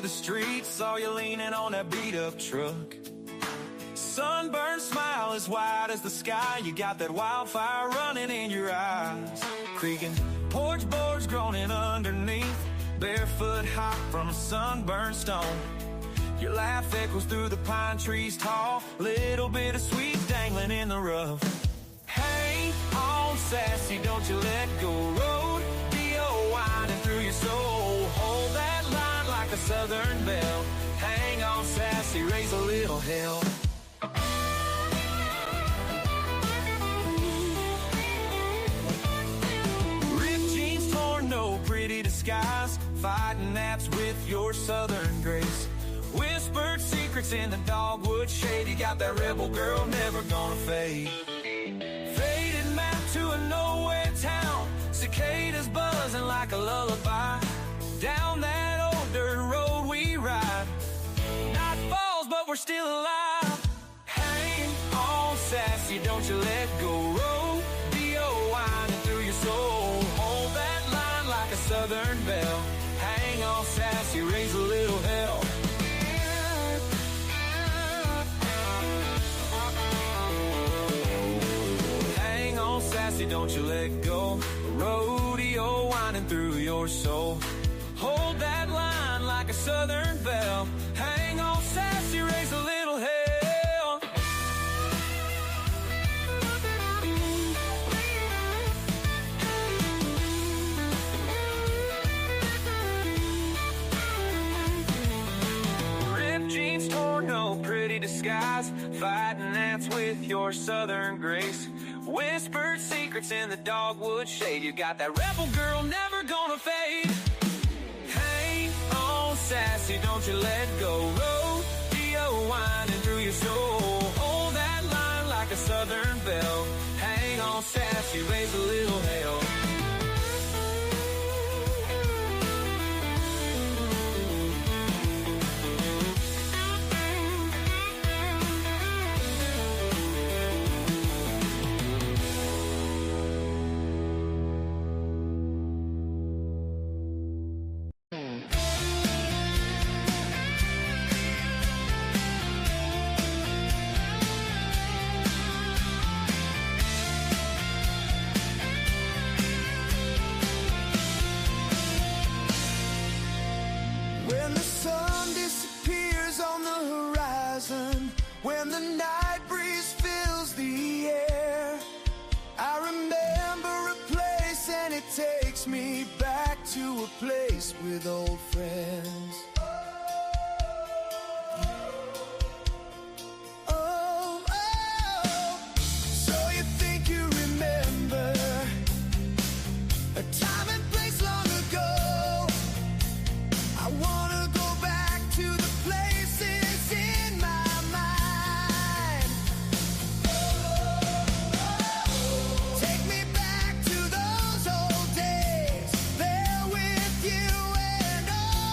Streets, saw you leaning on that beat-up truck. Sunburned smile as wide as the sky. You got that wildfire running in your eyes. Creaking porch boards groaning underneath. Barefoot hot from a sunburned stone. Your laugh echoes through the pine trees tall. Little bit of sweet dangling in the rough. Hang on, sassy, don't you let go. Road, D.O. winding through your soul. Hold that line like a southern belle. Hang on, sassy, raise a little hell. Ripped jeans, torn, no pretty disguise. Fighting naps with your southern grace. Whispered secrets in the dogwood shade. You got that rebel girl, never gonna fade. Faded map to a nowhere town. Cicadas buzzing like a lullaby. Down that old dirt road we ride. Night falls, but we're still alive. Hang on, sassy, don't you let go. Road, D.O. winding through your soul. Hold that line like a southern belle. Hang on, sassy, raise a little hell. Hang on, sassy, don't you let go. Rodeo winding through your soul. Hold that line like a southern belle. Hang on, sassy, raise a little hell. Ripped jeans, torn, no pretty disguise. Fighting ants with your southern grace. Whispered secrets in the dogwood shade. You got that rebel girl, never gonna fade. Hang on, sassy, don't you let go. Rodeo winding through your soul. Hold that line like a southern belle. Hang on, sassy, raise a little hell. When the sun disappears on the horizon, when the night breeze fills the air, I remember a place and it takes me back to a place with old friends. Oh, oh, so you think you remember a time and place long ago. I wanna go back to the places in my mind. Take me back to those old days, there with you and all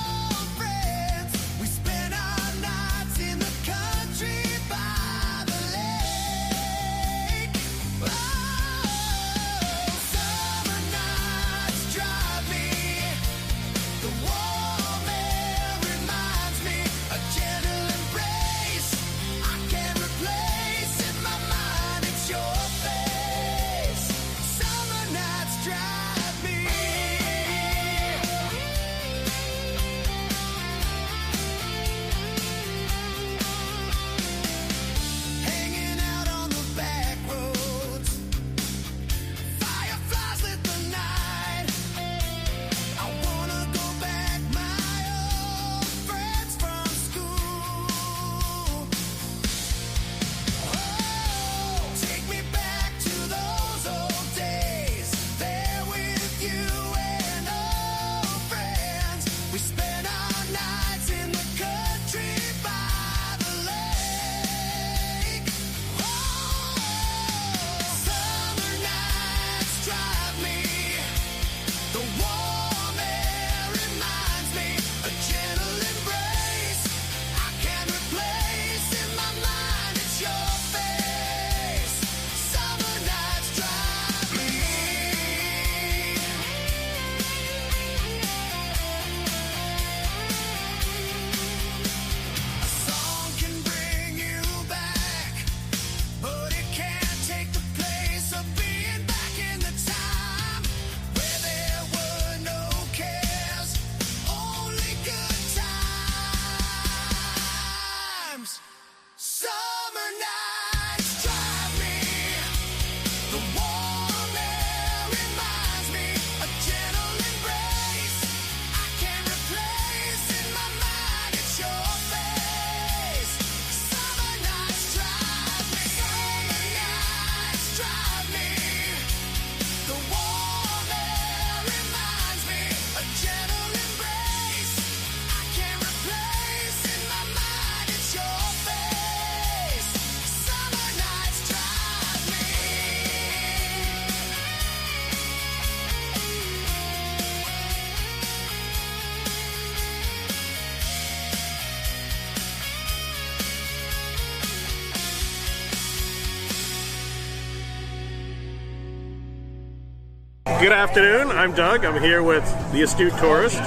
Good afternoon, I'm Doug. I'm here with the Astute Tourist.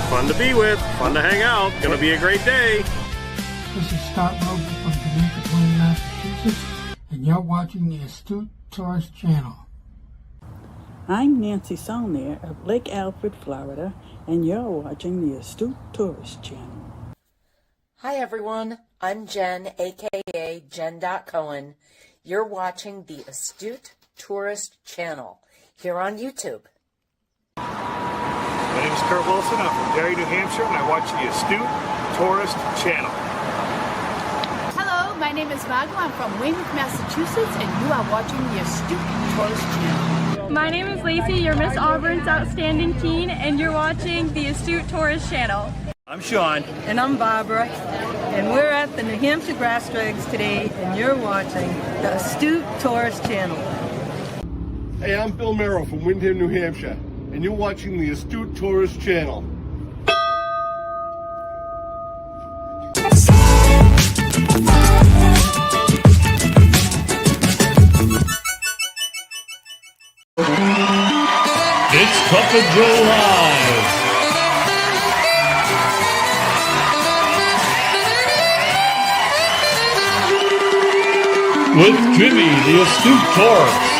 Fun to be with, fun to hang out, gonna be a great day. This is Scott Roper from Bentleigh, Massachusetts, and you're watching the Astute Tourist channel. I'm Nancy Saulnier of Lake Alfred, Florida, and you're watching the Astute Tourist channel. Hi everyone, I'm Jen, aka Jen.Cohen. You're watching the Astute Tourist channel here on YouTube. My name is Kurt Wilson. I'm from Derry, New Hampshire, and I watch the Astute Tourist channel. Hello, my name is Margo. I'm from Weymouth, Massachusetts, and you are watching the Astute Tourist channel. My name is Lacey, your Miss Auburn's outstanding teen, and you're watching the Astute Tourist channel. I'm Shaun. And I'm Barbara, and we're at the New Hampshire Grass Drags today, and you're watching the Astute Tourist channel. Hey, I'm Bill Merrill from Windham, New Hampshire, and you're watching the Astute Tourist channel. It's Cuppa Joe Live. With Jimmy, the Astute Tourist.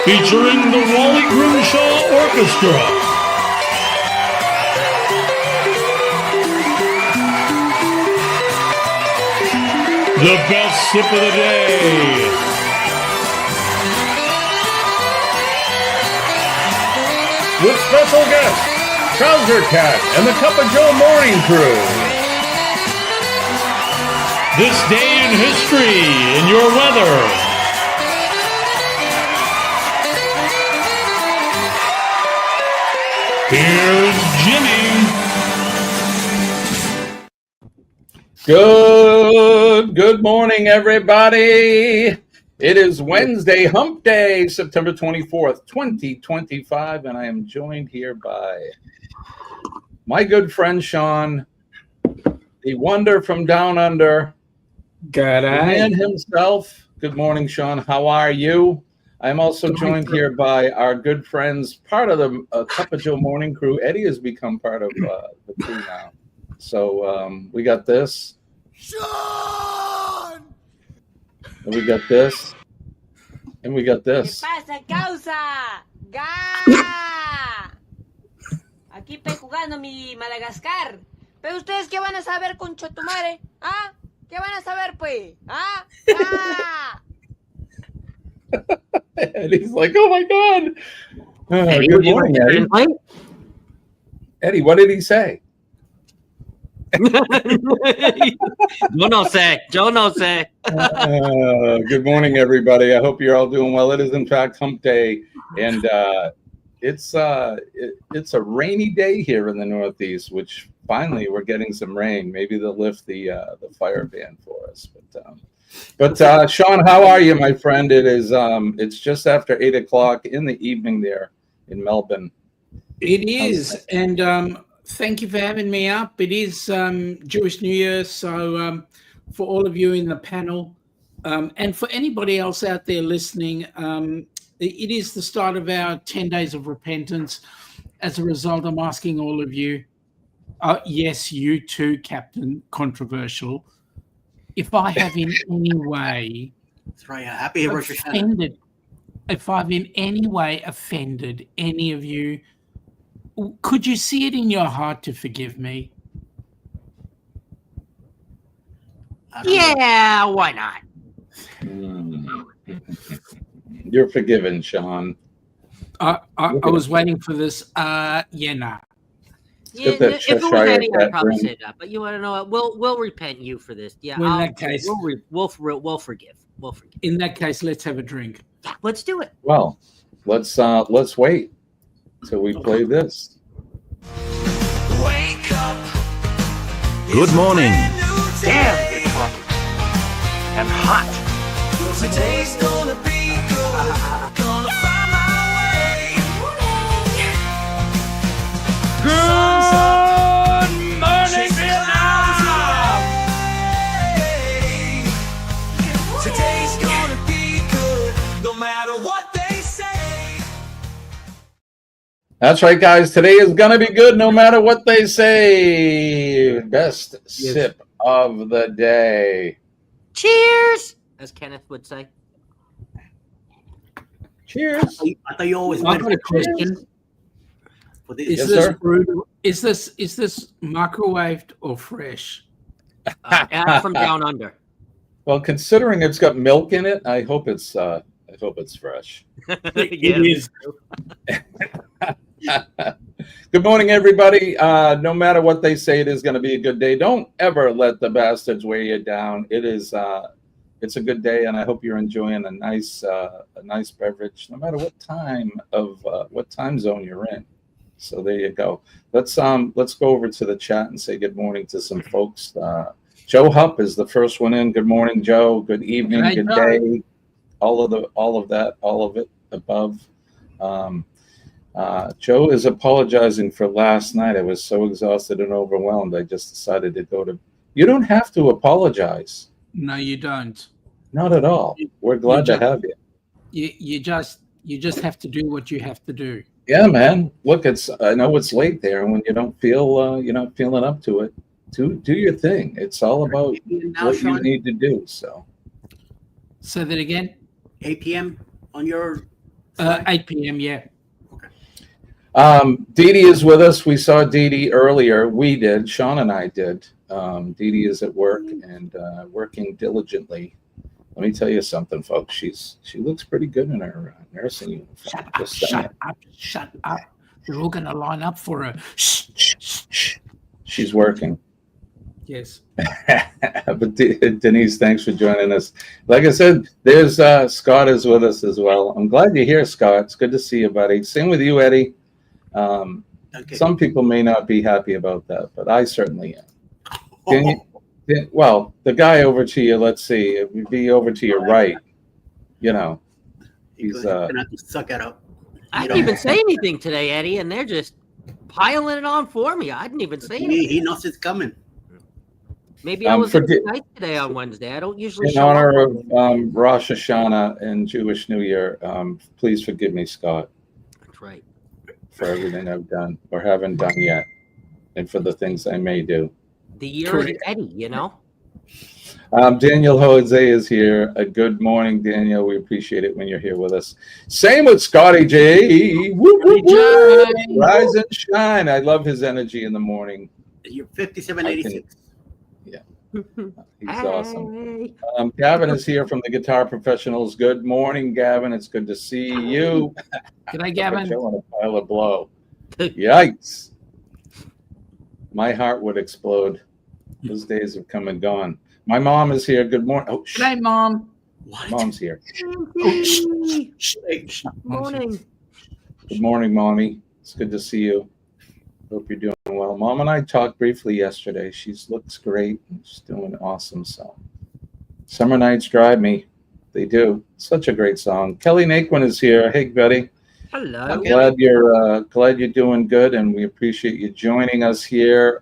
Featuring the Wally Grimshaw Orchestra. The best sip of the day. With special guests, Trouser Cat and the Cuppa Joe Morning Crew. This day in history in your weather. Here's Jimmy. Good morning, everybody. It is Wednesday, Hump Day, September 24th, 2025, and I am joined here by my good friend Shaun, the wonder from Down Under, Good the man himself. Good morning, Shaun. How are you? I'm also joined here by our good friends, part of the Cuppa Joe Morning Crew. Eddie has become part of the crew now. So we got this. Shaun! And we got this. And we got this. ¿Qué pasa, causa? ¡Ga! Aquí estoy jugando mi Madagascar. Pero ustedes, ¿qué van a saber, concha tu madre? ¿Ah? ¿Qué van a saber, pues? ¿Ah? ¡Ah! And he's like, oh my God. Eddie, Good morning, Eddie. Eddie, what did he say? No sé. Good morning, everybody. I hope you're all doing well. It is, in fact, Hump Day, and it's a rainy day here in the Northeast, which finally we're getting some rain. Maybe they'll lift the fire ban for us. But Shaun, how are you, my friend? It's just after 8 o'clock in the evening there in Melbourne. It is, and thank you for having me up. It is Jewish New Year, so for all of you in the panel, and for anybody else out there listening, it is the start of our 10 days of repentance. As a result, I'm asking all of you, yes, you too, Captain Controversial, if I have in any way offended, if I've in any way offended any of you, could you see it in your heart to forgive me? Yeah, why not? You're forgiven, Shaun. I was waiting for this. Nah. Yeah, if it was Eddie, I'd probably say that. But you want to know what? We'll repent you for this. Yeah. Well, in that case, we'll forgive. We'll forgive. In that case, let's have a drink. Yeah, let's do it. Well, let's wait till we play this. Wake up. Good morning. Damn, it's hot. And hot. Today's gonna be good. Gonna find my way. Good morning, Vietnam. That's right, guys. Today is going to be good no matter what they say. Best sip of the day. Cheers, as Kenneth would say. Cheers. I thought you always I've got a question. Is this brewed? Is this microwaved or fresh? From Down Under. Well, considering it's got milk in it, I hope it's fresh. It is. Good morning, everybody. No matter what they say, it is going to be a good day. Don't ever let the bastards weigh you down. It's a good day, and I hope you're enjoying a nice beverage, no matter what time zone you're in. So there you go. Let's go over to the chat and say good morning to some folks. Joe Hupp is the first one in. Good morning, Joe. Good evening. Good day. All of it above. Joe is apologizing for last night. I was so exhausted and overwhelmed. I just decided to go to. You don't have to apologize. No, you don't. Not at all. We're glad to have you. You just have to do what you have to do. Yeah, man. Look, I know it's late there, and when you don't feel you're not feeling up to it, do your thing. It's all about what you need to do. So. Say that again. 8 p.m. on your. 8 p.m. Yeah. Dee Dee is with us. We saw Dee Dee earlier. We did. Shaun and I did. Dee Dee is at work and working diligently. Let me tell you something, folks. She looks pretty good in her nursing uniform. Shut up. We're all going to line up for her. Shh. She's working. Yes. But Denise, thanks for joining us. Like I said, there's Scott is with us as well. I'm glad you're here, Scott. It's good to see you, buddy. Same with you, Eddie. Some people may not be happy about that, but I certainly am. Well, the guy over to you, let's see, it would be over to your right. You know, he's gonna have to suck it up. I didn't even say anything today, Eddie, and they're just piling it on for me. I didn't even say anything. He knows it's coming. Maybe I was nice today on Wednesday. I don't usually. In honor of Rosh Hashanah and Jewish New Year, please forgive me, Scott. That's right. For everything I've done or haven't done yet, and for the things I may do. The year is Eddie, you know. Daniel Jose is here. Good morning, Daniel. We appreciate it when you're here with us. Same with Scotty J. Woo, woo, woo. Rise and shine. I love his energy in the morning. You're 5786. Yeah, he's awesome. Gavin is here from the Guitar Professionals. Good morning, Gavin. It's good to see you. Good night, Gavin. On a pile of blow. Yikes. My heart would explode. Those days have come and gone. My mom is here. Good morning. Oh, good night, Mom. What? Mom's here. Morning. Good morning, Mommy. It's good to see you. Hope you're doing well. Mom and I talked briefly yesterday. She looks great. She's doing awesome. So, Summer Nights Drive Me. They do. Such a great song. Kelly Naquin is here. Hey, buddy. Hello. I'm glad you're doing good, and we appreciate you joining us here.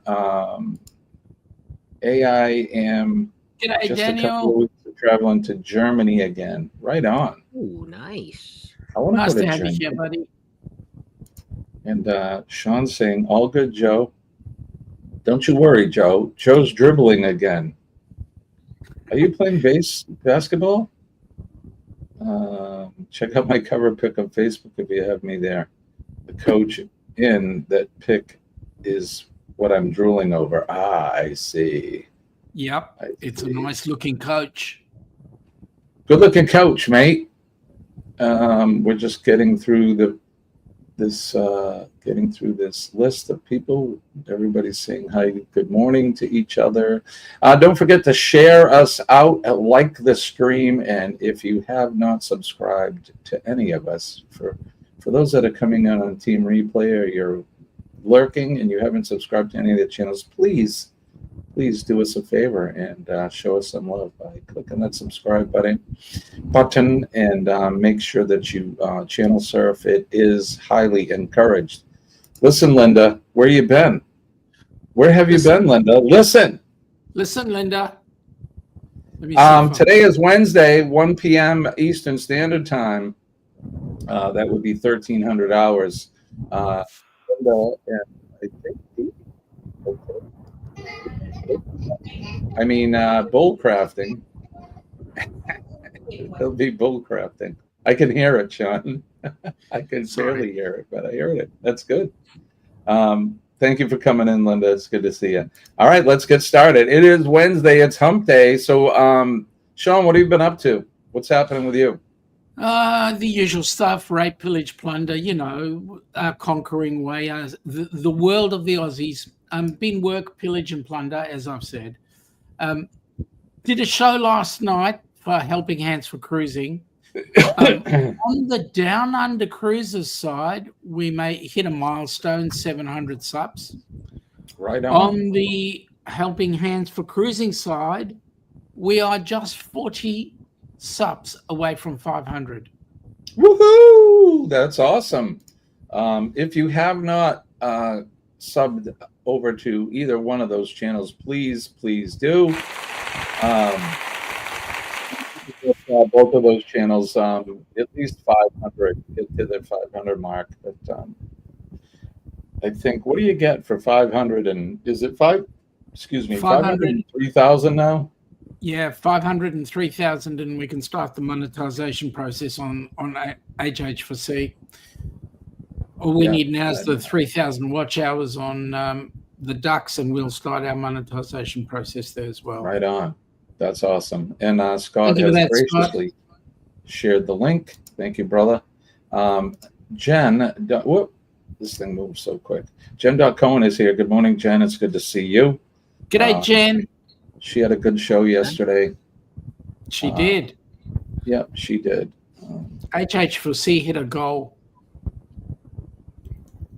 AIM. G'day, just Daniel. a couple of weeks of traveling to Germany again. Right on. Oh, nice. I want nice to to go have to you Germany. here, buddy. And Sean's saying, all good, Joe. Don't you worry, Joe. Joe's dribbling again. Are you playing basketball? Check out my cover pic on Facebook if you have me there. The coach in that pic is what I'm drooling over. I see. Yep. It's a nice looking coach. Good looking coach, mate. We're just getting through this list of people. Everybody's saying hi, good morning to each other. Don't forget to share us out, like the stream, and if you have not subscribed to any of us, for those that are coming in on Team Replay or you're lurking and you haven't subscribed to any of the channels, please do us a favor and show us some love by clicking that subscribe button and make sure that you channel surf. It is highly encouraged. Listen, Linda, where you been? Where have you been, Linda? Listen, Linda. Today is Wednesday, 1 p.m. Eastern Standard Time. That would be 1300 hours. Linda and I think bull crafting. It'll be bull crafting. I can hear it, Shaun. I can barely hear it, but I heard it. That's good. Thank you for coming in, Linda. It's good to see you. All right, let's get started. It is Wednesday. It's Hump Day. So, Shaun, what have you been up to? What's happening with you? The usual stuff, rape, pillage, plunder, our conquering way, the world of the Aussies. Been work, pillage, and plunder, as I've said. Did a show last night for Helping Hands for Cruising. On the Down Under Cruises side, we may hit a milestone, 700 subs. Right on. On the Helping Hands for Cruising side, we are just 40 subs away from 500. Woohoo! That's awesome. If you have not subbed over to either one of those channels, please do. Both of those channels, at least 500, get to the 500 mark. But I think, what do you get for 500? And is it 503,000 now? Yeah, 503,000, and we can start the monetization process on HH4C. All we need now is the 3,000 watch hours on the ducks, and we'll start our monetization process there as well. Right on. That's awesome. And Scott has graciously shared the link. Thank you, brother. Jen, whoop, this thing moves so quick. Jen.Cohen is here. Good morning, Jen. It's good to see you. G'day, Jen. She had a good show yesterday. She did. Yep, she did. HH4C hit a goal.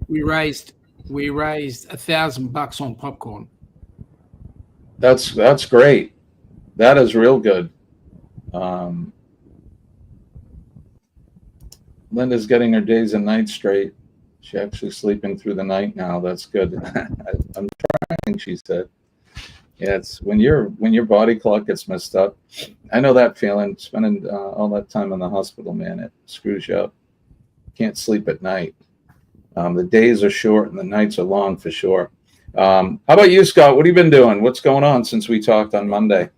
We raised $1,000 on popcorn. That's great. That is real good. Linda's getting her days and nights straight. She's actually sleeping through the night now. That's good. I'm trying, she said. Yeah, it's when your body clock gets messed up. I know that feeling. Spending all that time in the hospital, man, it screws you up. Can't sleep at night. The days are short and the nights are long for sure. How about you, Scott? What have you been doing? What's going on since we talked on Monday?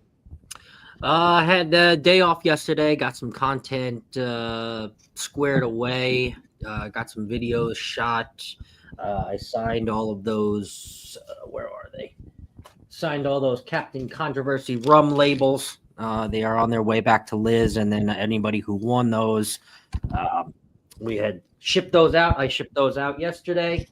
I had a day off yesterday. Got some content squared away. Got some videos shot. I signed all of those. Where are they? Signed all those Captain Controversy rum labels. They are on their way back to Liz, and then anybody who won those, we had shipped those out. I shipped those out yesterday.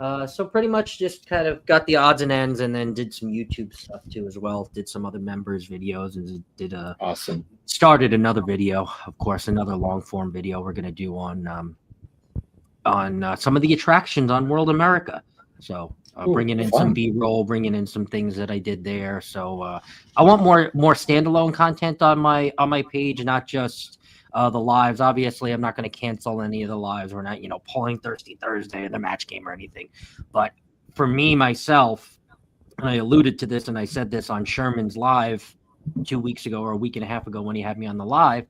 So pretty much just kind of got the odds and ends, and then did some YouTube stuff too as well. Did some other members videos, and did awesome. Started another video, of course, another long form video we're gonna do on some of the attractions on World America. So bringing in some B-roll, bringing in some things that I did there. So I want more standalone content on my page, not just the lives. Obviously, I'm not going to cancel any of the lives. We're not, pulling Thirsty Thursday in the match game or anything. But for me, myself, and I alluded to this, and I said this on Sherman's live 2 weeks ago or a week and a half ago when he had me on the live,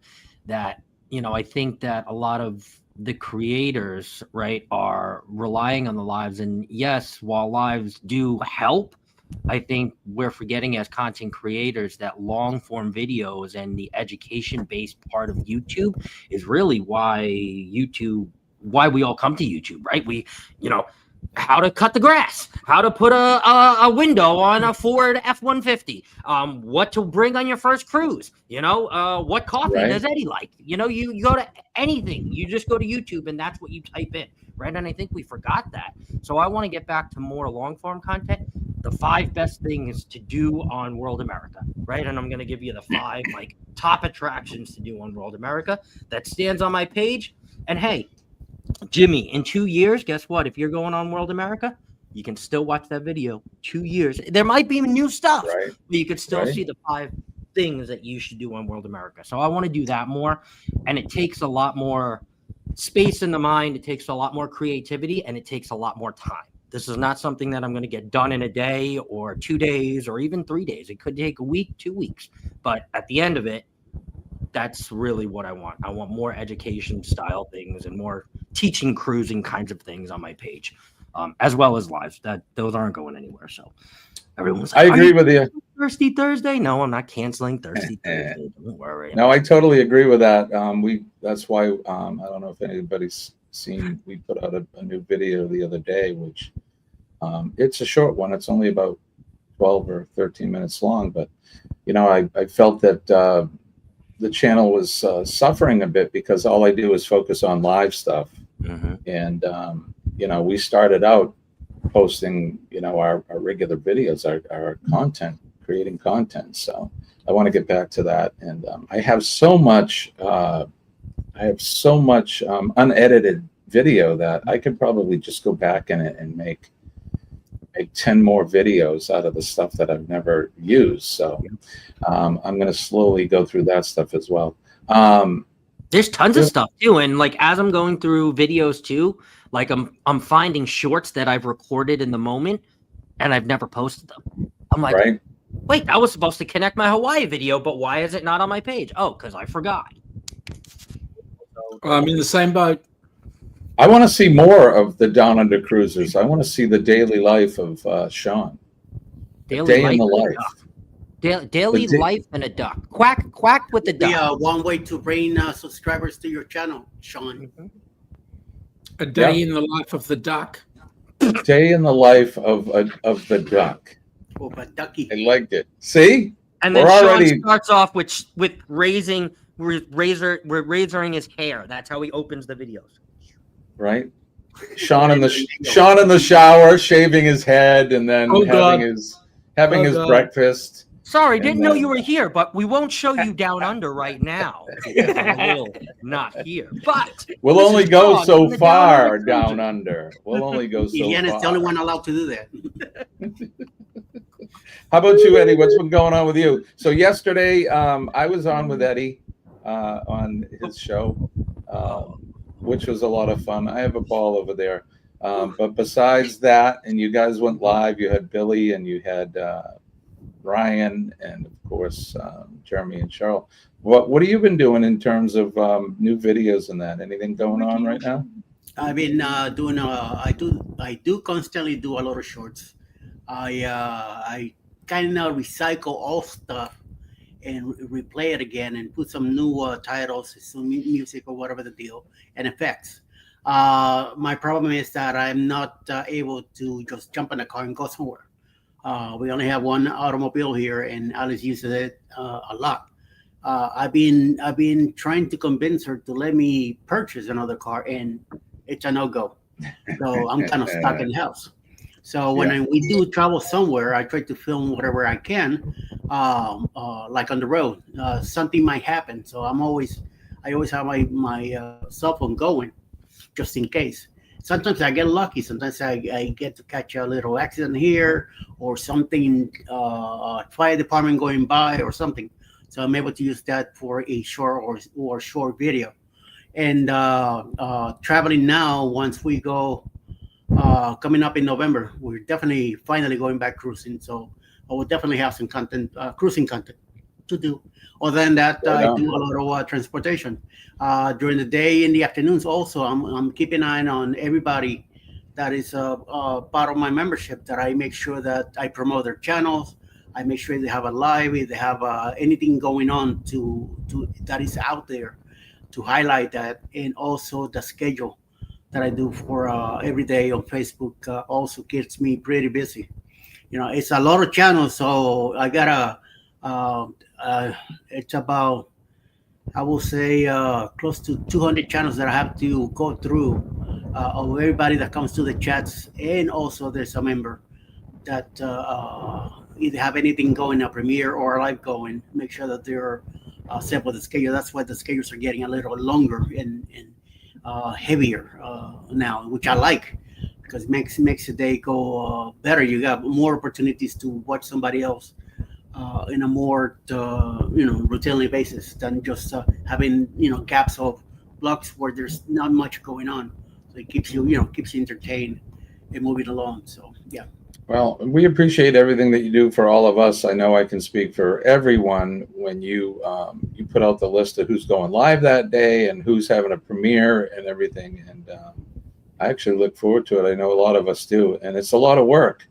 that, I think that a lot of the creators, right, are relying on the lives. And yes, while lives do help, I think we're forgetting as content creators that long form videos and the education based part of YouTube is really why we all come to YouTube, right? We, how to cut the grass, how to put a window on a Ford F-150, what to bring on your first cruise, what coffee does Eddie like? You go to anything, you just go to YouTube and that's what you type in, right? And I think we forgot that. So I want to get back to more long form content. The 5 best things to do on World America, right? And I'm going to give you the 5 top attractions to do on World America that stands on my page. And hey, Jimmy, in 2 years, guess what? If you're going on World America, you can still watch that video. 2 years. There might be new stuff, but you could still see the 5 things that you should do on World America. So I want to do that more. And it takes a lot more space in the mind. It takes a lot more creativity, and it takes a lot more time. This is not something that I'm going to get done in a day or 2 days or even 3 days. It could take a week, 2 weeks. But at the end of it, That's really what I want. I want more education style things and more teaching cruising kinds of things on my page, as well as lives. Those aren't going anywhere. So everyone's like, I agree with you. Thirsty Thursday? No, I'm not canceling Thirsty Thursday. Don't worry. No, I totally agree with that. That's why I don't know if anybody's seen. We put out a new video the other day, which it's a short one. It's only about 12 or 13 minutes long, but I felt that the channel was suffering a bit because all I do is focus on live stuff. And we started out posting our regular videos, our content, creating content. So I want to get back to that. And I have so much unedited video that I could probably just go back in it and make 10 more videos out of the stuff that I've never used. So I'm going to slowly go through that stuff as well. There's tons of stuff too. And like, as I'm going through videos too, like I'm finding shorts that I've recorded in the moment and I've never posted them. I'm like, wait, I was supposed to connect my Hawaii video, but why is it not on my page? Oh, because I forgot. I'm in the same boat. I want to see more of the Down Under cruisers. I want to see the daily life of Shaun. Daily life in the life. Daily life and a duck. Quack with the duck. Yeah, one way to bring subscribers to your channel, Shaun. A day in the life of the duck. Day in the life of the duck. Oh, but ducky. I liked it. See? And then Shaun starts off with razoring his hair. That's how he opens the videos. Right? Shaun in the shower, shaving his head, and then having his breakfast. Sorry, didn't know you were here, but we won't show you Down Under right now. Not here, but we'll only go so far down under. We'll only go so far. Is the only one allowed to do that. How about you, Eddie? What's been going on with you? So yesterday, I was on with Eddie on his show, which was a lot of fun. I have a ball over there. But besides that, and you guys went live, you had Billy and you had Ryan and of course Jeremy and Cheryl. What have you been doing in terms of new videos and that? Anything going on right now? I've been doing. I do constantly do a lot of shorts. I kind of recycle all stuff and replay it again and put some new titles, some music or whatever the deal, and effects. My problem is that I'm not able to just jump in a car and go somewhere. We only have one automobile here, and Alice uses it a lot. I've been trying to convince her to let me purchase another car, and it's a no-go. So I'm kind of stuck in the house. So when we do travel somewhere, I try to film whatever I can, like on the road. Something might happen, so I always have my cell phone going, just in case. Sometimes I get lucky. Sometimes I get to catch a little accident here or something, fire department going by or something. So I'm able to use that for a short or short video. And traveling now, once we go, coming up in November, we're definitely finally going back cruising. So I will definitely have some content, cruising content to do. Other than that, I do a lot of transportation. During the day, in the afternoons also, I'm keeping an eye on everybody that is part of my membership, that I make sure that I promote their channels. I make sure they have a live, if they have anything going on to that is out there, to highlight that. And also the schedule that I do for every day on Facebook also keeps me pretty busy. It's a lot of channels, so I gotta it's about, I will say, close to 200 channels that I have to go through of everybody that comes to the chats. And also there's a member that either have anything going, a premiere or a live going, make sure that they're set with the schedule. That's why the schedules are getting a little longer and heavier now, which I like, because it makes the day go better. You got more opportunities to watch somebody else in a more routinely basis than just having gaps of blocks where there's not much going on. So it keeps you entertained and moving along. So yeah. Well, we appreciate everything that you do for all of us. I know I can speak for everyone when you you put out the list of who's going live that day and who's having a premiere and everything. And I actually look forward to it. I know a lot of us do, and it's a lot of work.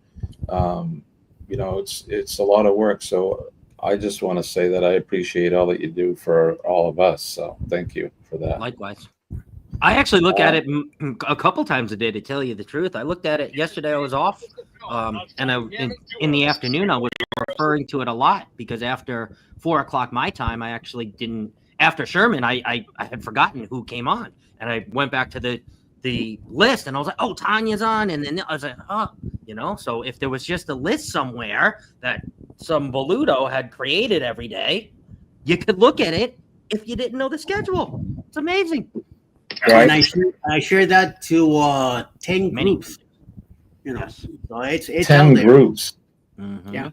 You know, it's a lot of work. So I just want to say that I appreciate all that you do for all of us. So thank you for that. Likewise. I actually look at it a couple times a day, to tell you the truth. I looked at it yesterday. I was off, and in the afternoon I was referring to it a lot because after 4 o'clock my time, I actually didn't. After Sherman, I had forgotten who came on, and I went back to the list, and I was like, "Oh, Tanya's on," and then I was like, "Oh, you know." So if there was just a list somewhere that some Boludo had created every day, you could look at it if you didn't know the schedule. It's amazing. Right. And I share that to 10 groups. You know, so it's 10 out there. groups. Mm-hmm. Yeah.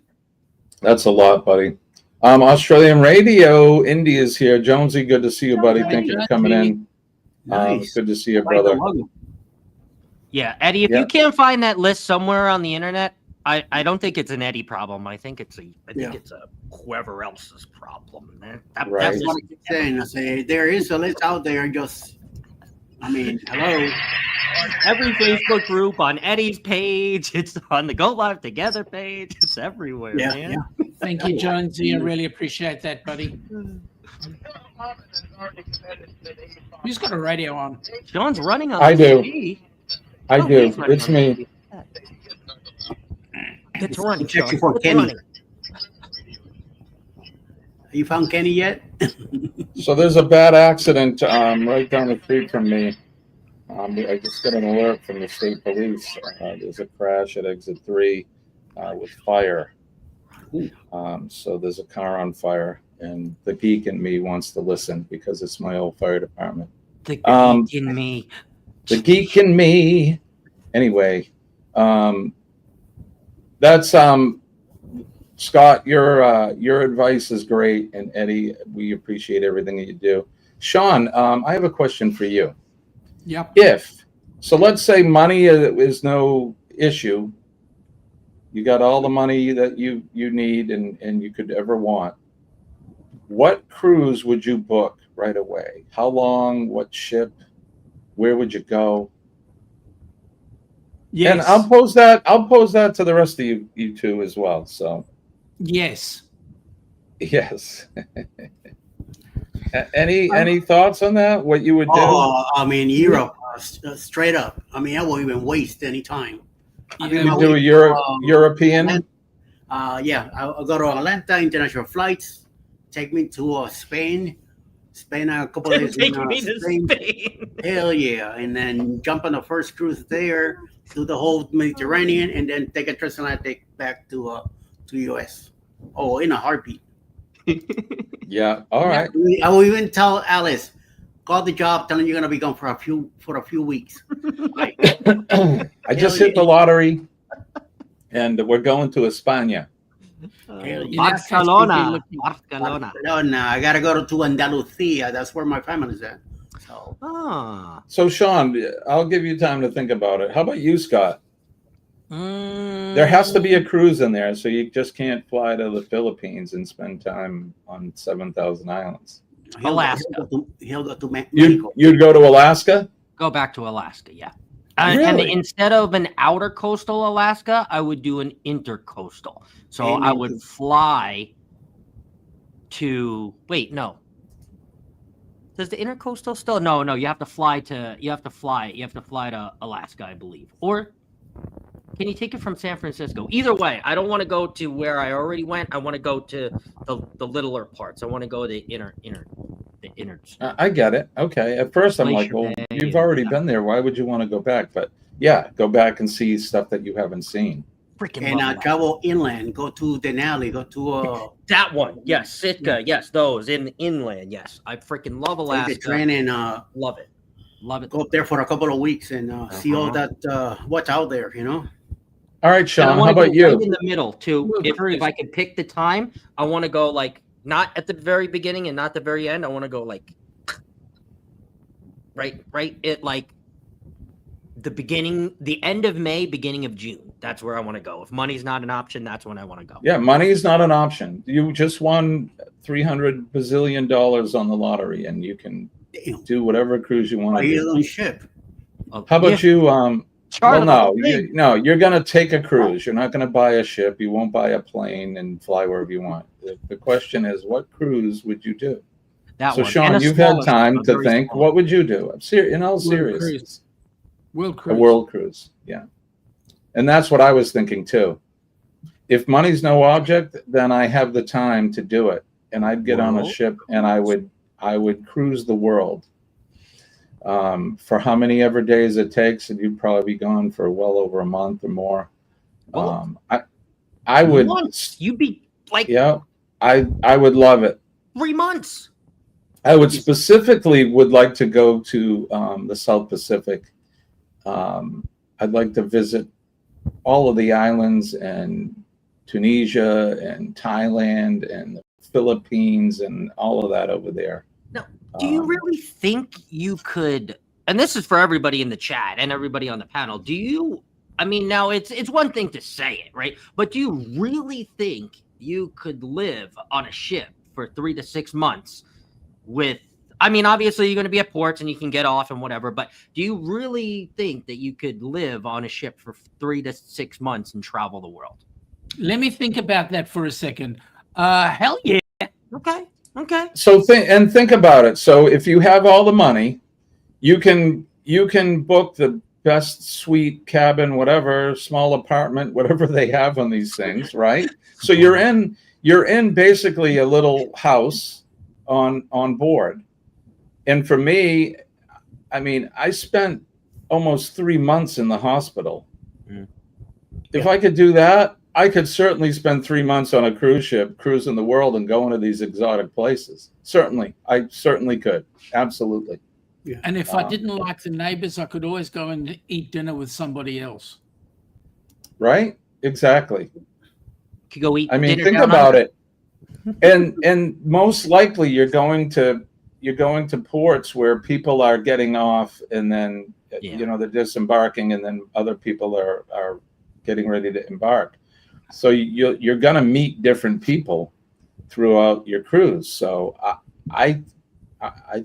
That's a lot, buddy. Australian Radio, India's here. Jonesy, good to see you, buddy. Thank you for coming in. Nice. Good to see you, brother. Yeah, Eddie, if you can't find that list somewhere on the internet, I don't think it's an Eddie problem. I think it's it's a whoever else's problem. That's what I keep saying. I say there is a list out there. Just, I mean, hello. Every Facebook group, on Eddie's page, it's on the Go Live Together page. It's everywhere, man. Yeah. Thank you, Jonesy. I really appreciate that, buddy. Who's got a radio on? Sean's running on I do. TV. I do. It's me. Get to running, Check Sean. for Get to Kenny. running. You found Kenny yet? So there's a bad accident right down the street from me. I just got an alert from the state police. There's a crash at exit 3 with fire. So there's a car on fire, and the geek in me wants to listen because it's my old fire department. The geek in me. The geek in me. Anyway, that's Scott. Your advice is great, and Eddie, we appreciate everything that you do. Sean, I have a question for you. Yep. So let's say money is no issue. You got all the money that you need and you could ever want. What cruise would you book right away? How long? What ship? Where would you go? Yes. And I'll pose that to the rest of you two as well. So yes. Any thoughts on that? What you would do? I mean, Europe, straight up. I mean, I won't even waste any time. You do a European? Yeah, I'll go to Atlanta, international flights. Take me to Spain. Spend a couple of days in Spain. Hell yeah. And then jump on the first cruise there, do the whole Mediterranean, and then take a transatlantic back to U.S. Oh, in a heartbeat. Yeah. All right. I will even tell Alice, call the job, telling you're gonna be gone for a few weeks. I just hit the lottery, and we're going to España. Barcelona. I gotta go to Andalusia. That's where my family's at. So Sean, I'll give you time to think about it. How about you, Scott? There has to be a cruise in there, so you just can't fly to the Philippines and spend time on 7,000 islands. Alaska. He'll go to Mexico. You'd go to Alaska? Go back to Alaska, yeah. Really? And instead of an outer coastal Alaska, I would do an intercoastal. So I would fly to. Wait, no. Does the intercoastal still? No. You have to fly to Alaska, I believe. Or can you take it from San Francisco? Either way, I don't want to go to where I already went. I want to go to the littler parts. I want to go to the inner. I get it. Okay. At first, I'm like, well, you've already been there. Why would you want to go back? But yeah, go back and see stuff that you haven't seen. And travel inland. Go to Denali. Go to that one. Yes, Sitka. Yes, those inland. Yes, I freaking love Alaska. Take the train and love it. Go up there for a couple of weeks and see all that. What's out there, you know. All right, Sean. How about you? Right in the middle too. If I could pick the time, I want to go like not at the very beginning and not the very end. I want to go like right at like the beginning, the end of May, beginning of June. That's where I want to go. If money's not an option, that's when I want to go. Yeah, money is not an option. You just won $300 bazillion on the lottery, and you can do whatever cruise you want to do. On ship. How about you? Well, no, thing. you're going to take a cruise. You're not going to buy a ship. You won't buy a plane and fly wherever you want. The question is, what cruise would you do? So, Shaun, you've had time to think. What would you do? I'm serious. In all seriousness, World cruise. A world cruise. Yeah, and that's what I was thinking too. If money's no object, then I have the time to do it, and I'd get on a ship and I would cruise the world. For how many ever days it takes, and you'd probably be gone for well over a month or more. I would. Months. You'd be like. Yeah, I would love it. 3 months. I would specifically would like to go to the South Pacific. I'd like to visit all of the islands and Tunisia and Thailand and the Philippines and all of that over there. Now, do you really think you could, and this is for everybody in the chat and everybody on the panel, do you, I mean, now it's one thing to say it, right? But do you really think you could live on a ship for 3 to 6 months with, I mean, obviously you're going to be at ports and you can get off and whatever, but do you really think that you could live on a ship for 3 to 6 months and travel the world? Let me think about that for a second. Hell yeah. Okay. So think about it. So if you have all the money, you can book the best suite, cabin, whatever, small apartment, whatever they have on these things, right? So you're in basically a little house on board. And for me, I mean, I spent almost 3 months in the hospital. If I could do that, I could certainly spend 3 months on a cruise ship, cruising the world and going to these exotic places. Certainly. I certainly could. Absolutely. Yeah. And if I didn't like the neighbors, I could always go and eat dinner with somebody else. Right? Exactly. Could go eat. I mean, think about it. And most likely you're going to ports where people are getting off, and then they're disembarking, and then other people are getting ready to embark. So you're going to meet different people throughout your cruise. So I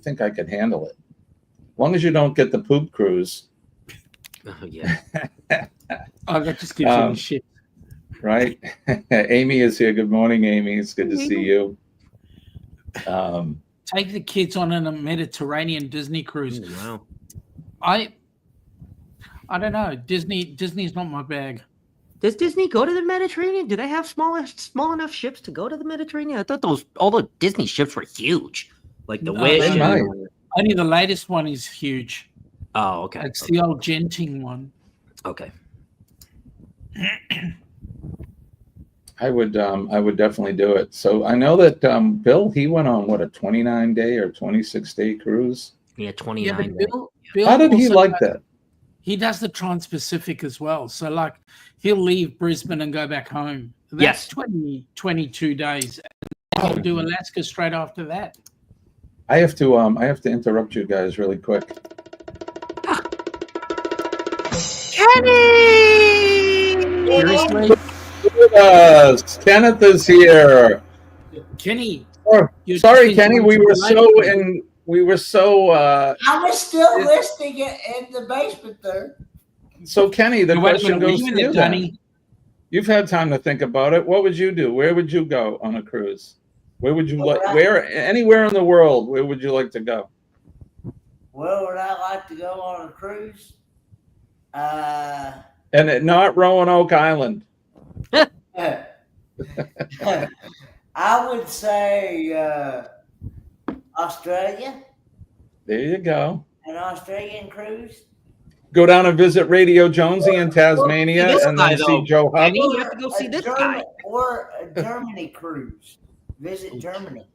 think I could handle it, as long as you don't get the poop cruise. Oh yeah. That just gives you the shit. Right. Amy is here. Good morning, Amy. It's good to see you. Take the kids on a Mediterranean Disney cruise. Wow. I don't know. Disney's not my bag. Does Disney go to the Mediterranean? Do they have small enough ships to go to the Mediterranean? I thought all the Disney ships were huge, like the Wish. Only the latest one is huge. Oh, okay. It's the old Genting one. Okay. I would definitely do it. So I know that Bill, he went on a 29-day or 26-day cruise. Yeah, 29. Yeah, Bill how did he like that? He does the Trans-Pacific as well. So like he'll leave Brisbane and go back home. That's 22 days. And he'll do Alaska straight after that. I have to interrupt you guys really quick. Kenny! Seriously? Yes, Kenneth is here. Kenny. Sorry, Kenny. We were so. I was still listening in the basement there. So, Kenny, the question goes to you then. You've had time to think about it. What would you do? Where would you go on a cruise? Where would you like? Anywhere in the world? Where would you like to go? Where would I like to go on a cruise? And not Roanoke Island. I would say Australia. There you go. An Australian cruise. Go down and visit Radio Jonesy in Tasmania, and then see Joe Hub. You have to go see this guy. Or a Germany cruise. Visit Germany.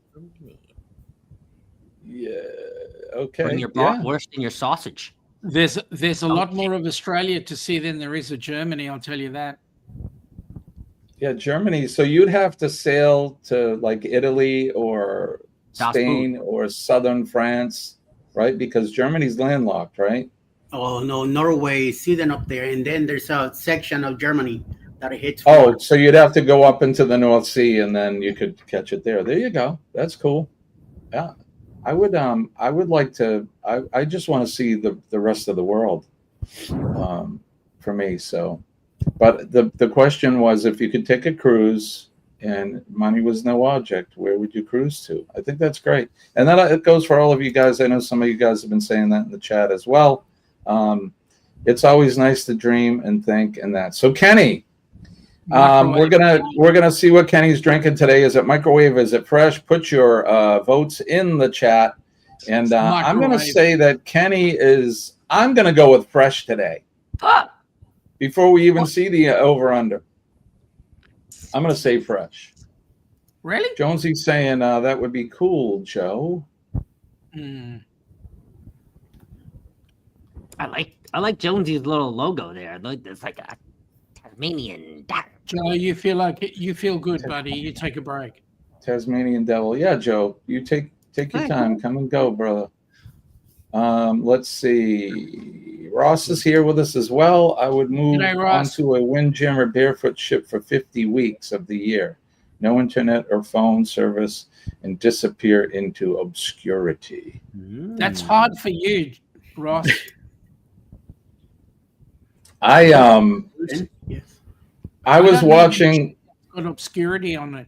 Yeah. Okay. Bring your bratwurst and your sausage. There's a lot more of Australia to see than there is of Germany. I'll tell you that. Yeah, Germany. So you'd have to sail to like Italy or Spain or southern France, right? Because Germany's landlocked, right? Oh no, Norway, Sweden up there, and then there's a section of Germany that it hits. Oh, so you'd have to go up into the North Sea, and then you could catch it there. There you go. That's cool. Yeah, I would like to. I just want to see the rest of the world. For me, so. But the question was, if you could take a cruise and money was no object, where would you cruise to? I think that's great, and that it goes for all of you guys. I know some of you guys have been saying that in the chat as well. It's always nice to dream and think, and that. So Kenny, we're gonna see what Kenny's drinking today. Is it microwave? Is it fresh? Put your votes in the chat, and I'm gonna say that Kenny is. I'm gonna go with fresh today. Before we even see the over/under, I'm gonna say fresh. Really? Jonesy's saying that would be cool, Joe. I like Jonesy's little logo there. It's like a Tasmanian duck. Joe, you feel good, buddy. You take a break. Tasmanian devil. Yeah, Joe, you take your time. Come and go, brother. Let's see. Ross is here with us as well. I would move onto a windjammer barefoot ship for 50 weeks of the year. No internet or phone service, and disappear into obscurity. That's hard for you, Ross. I was watching. Got obscurity on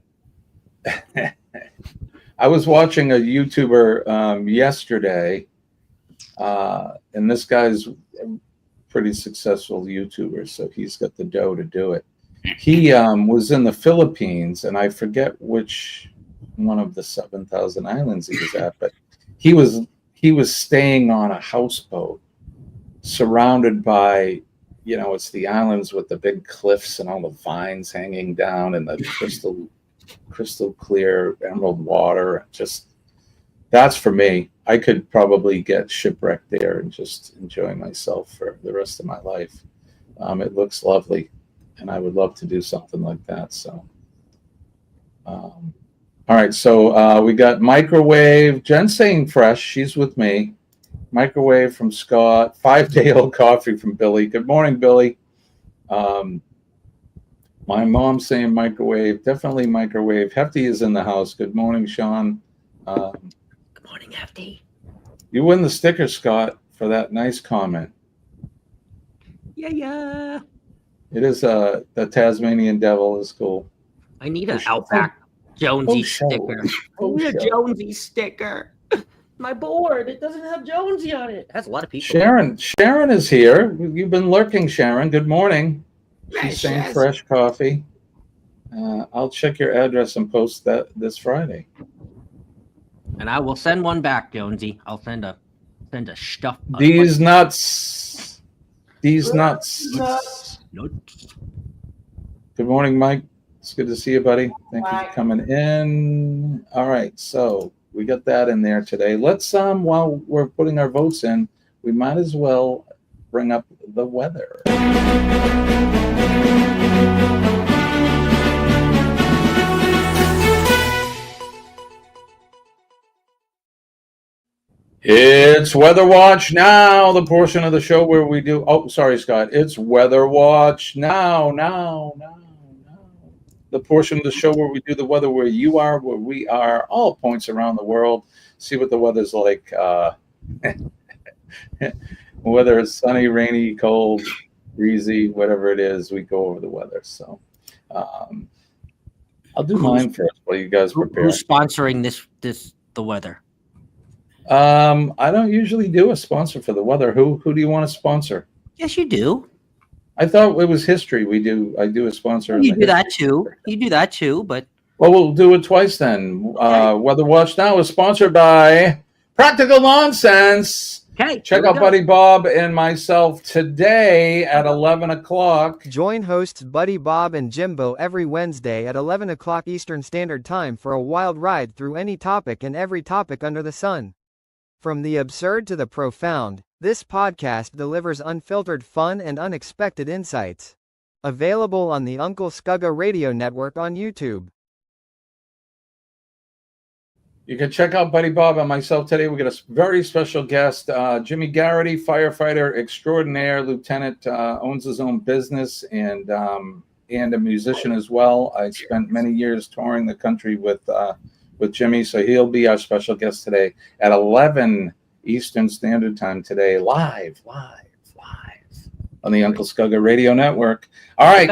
it. I was watching a YouTuber yesterday, and this guy's a pretty successful YouTuber, so he's got the dough to do it. He was in the Philippines, and I forget which one of the 7,000 islands he was at, but he was staying on a houseboat surrounded by, it's the islands with the big cliffs and all the vines hanging down and the crystal clear emerald water. Just, that's for me. I could probably get shipwrecked there and just enjoy myself for the rest of my life. It looks lovely, and I would love to do something like that. So, all right. So we got microwave. Jen saying fresh. She's with me. Microwave from Scott. 5-day-old coffee from Billy. Good morning, Billy. My mom saying microwave. Definitely microwave. Hefty is in the house. Good morning, Sean. Good morning, Hefty. You win the sticker, Scott, for that nice comment. Yeah. It is the Tasmanian devil is cool. I need an Outback Jonesy sticker. I need a Jonesy sticker. My board, it doesn't have Jonesy on it. It has a lot of people. Sharon is here. You've been lurking, Sharon. Good morning. She's saying fresh coffee. I'll check your address and post that this Friday. And I will send one back, Jonesy. I'll send a stuff. These nuts. Good morning, Mike. It's good to see you, buddy. Thank you for coming in. All right, so we got that in there today. Let's while we're putting our votes in, we might as well bring up the weather. It's Weather Watch Now, the portion of the show where we do. Oh, sorry, Scott. It's Weather Watch Now. The portion of the show where we do the weather where you are, where we are, all points around the world. See what the weather's like. Whether it's sunny, rainy, cold, breezy, whatever it is, we go over the weather. So I'll do mine first while you guys prepare. Who's sponsoring the weather? I don't usually do a sponsor for the weather. Who do you want to sponsor? Yes, you do. I thought it was history. I do a sponsor. You do that too. You do that too, but well, we'll do it twice then. Okay. Weather Watch Now is sponsored by Practical Nonsense. Okay. Check out Buddy Bob and myself today at 11 o'clock. Join hosts Buddy Bob and Jimbo every Wednesday at 11 o'clock Eastern Standard Time for a wild ride through any topic and every topic under the sun. From the absurd to the profound, this podcast delivers unfiltered fun and unexpected insights. Available on the Uncle Scugga Radio Network on YouTube. You can check out Buddy Bob and myself today. We got a very special guest, Jimmy Garrity, firefighter extraordinaire, lieutenant, owns his own business and a musician as well. I spent many years touring the country with Jimmy, so he'll be our special guest today at 11 Eastern Standard Time today, live on the Uncle Scugga Radio Network. All right.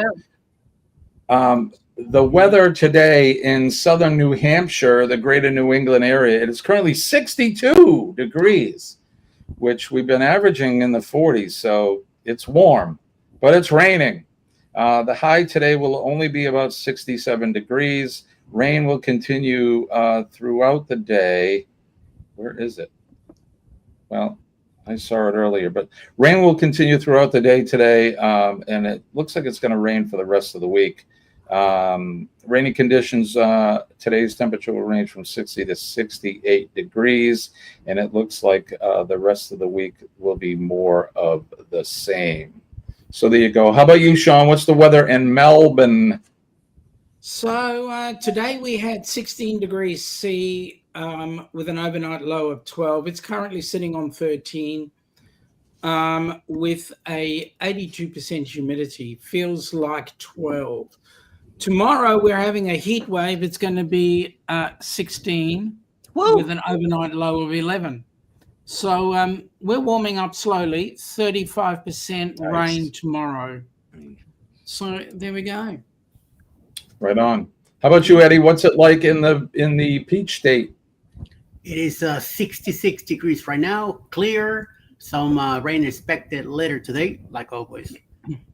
The weather today in southern New Hampshire, the greater New England area, it is currently 62 degrees, which we've been averaging in the 40s. So it's warm, but it's raining. The high today will only be about 67 degrees. Rain will continue throughout the day. Where is it? Well, I saw it earlier, but rain will continue throughout the day today, and it looks like it's going to rain for the rest of the week. Rainy conditions, today's temperature will range from 60 to 68 degrees, and it looks like the rest of the week will be more of the same. So there you go. How about you, Shaun? What's the weather in Melbourne? So today we had 16 degrees C with an overnight low of 12. It's currently sitting on 13 with a 82% humidity. Feels like 12. Tomorrow we're having a heat wave. It's going to be 16 with an overnight low of 11. So we're warming up slowly. 35% rain tomorrow. So there we go. Right on. How about you, Eddie? What's it like in the Peach State? It is 66 degrees right now, clear. Some rain expected later today, like always.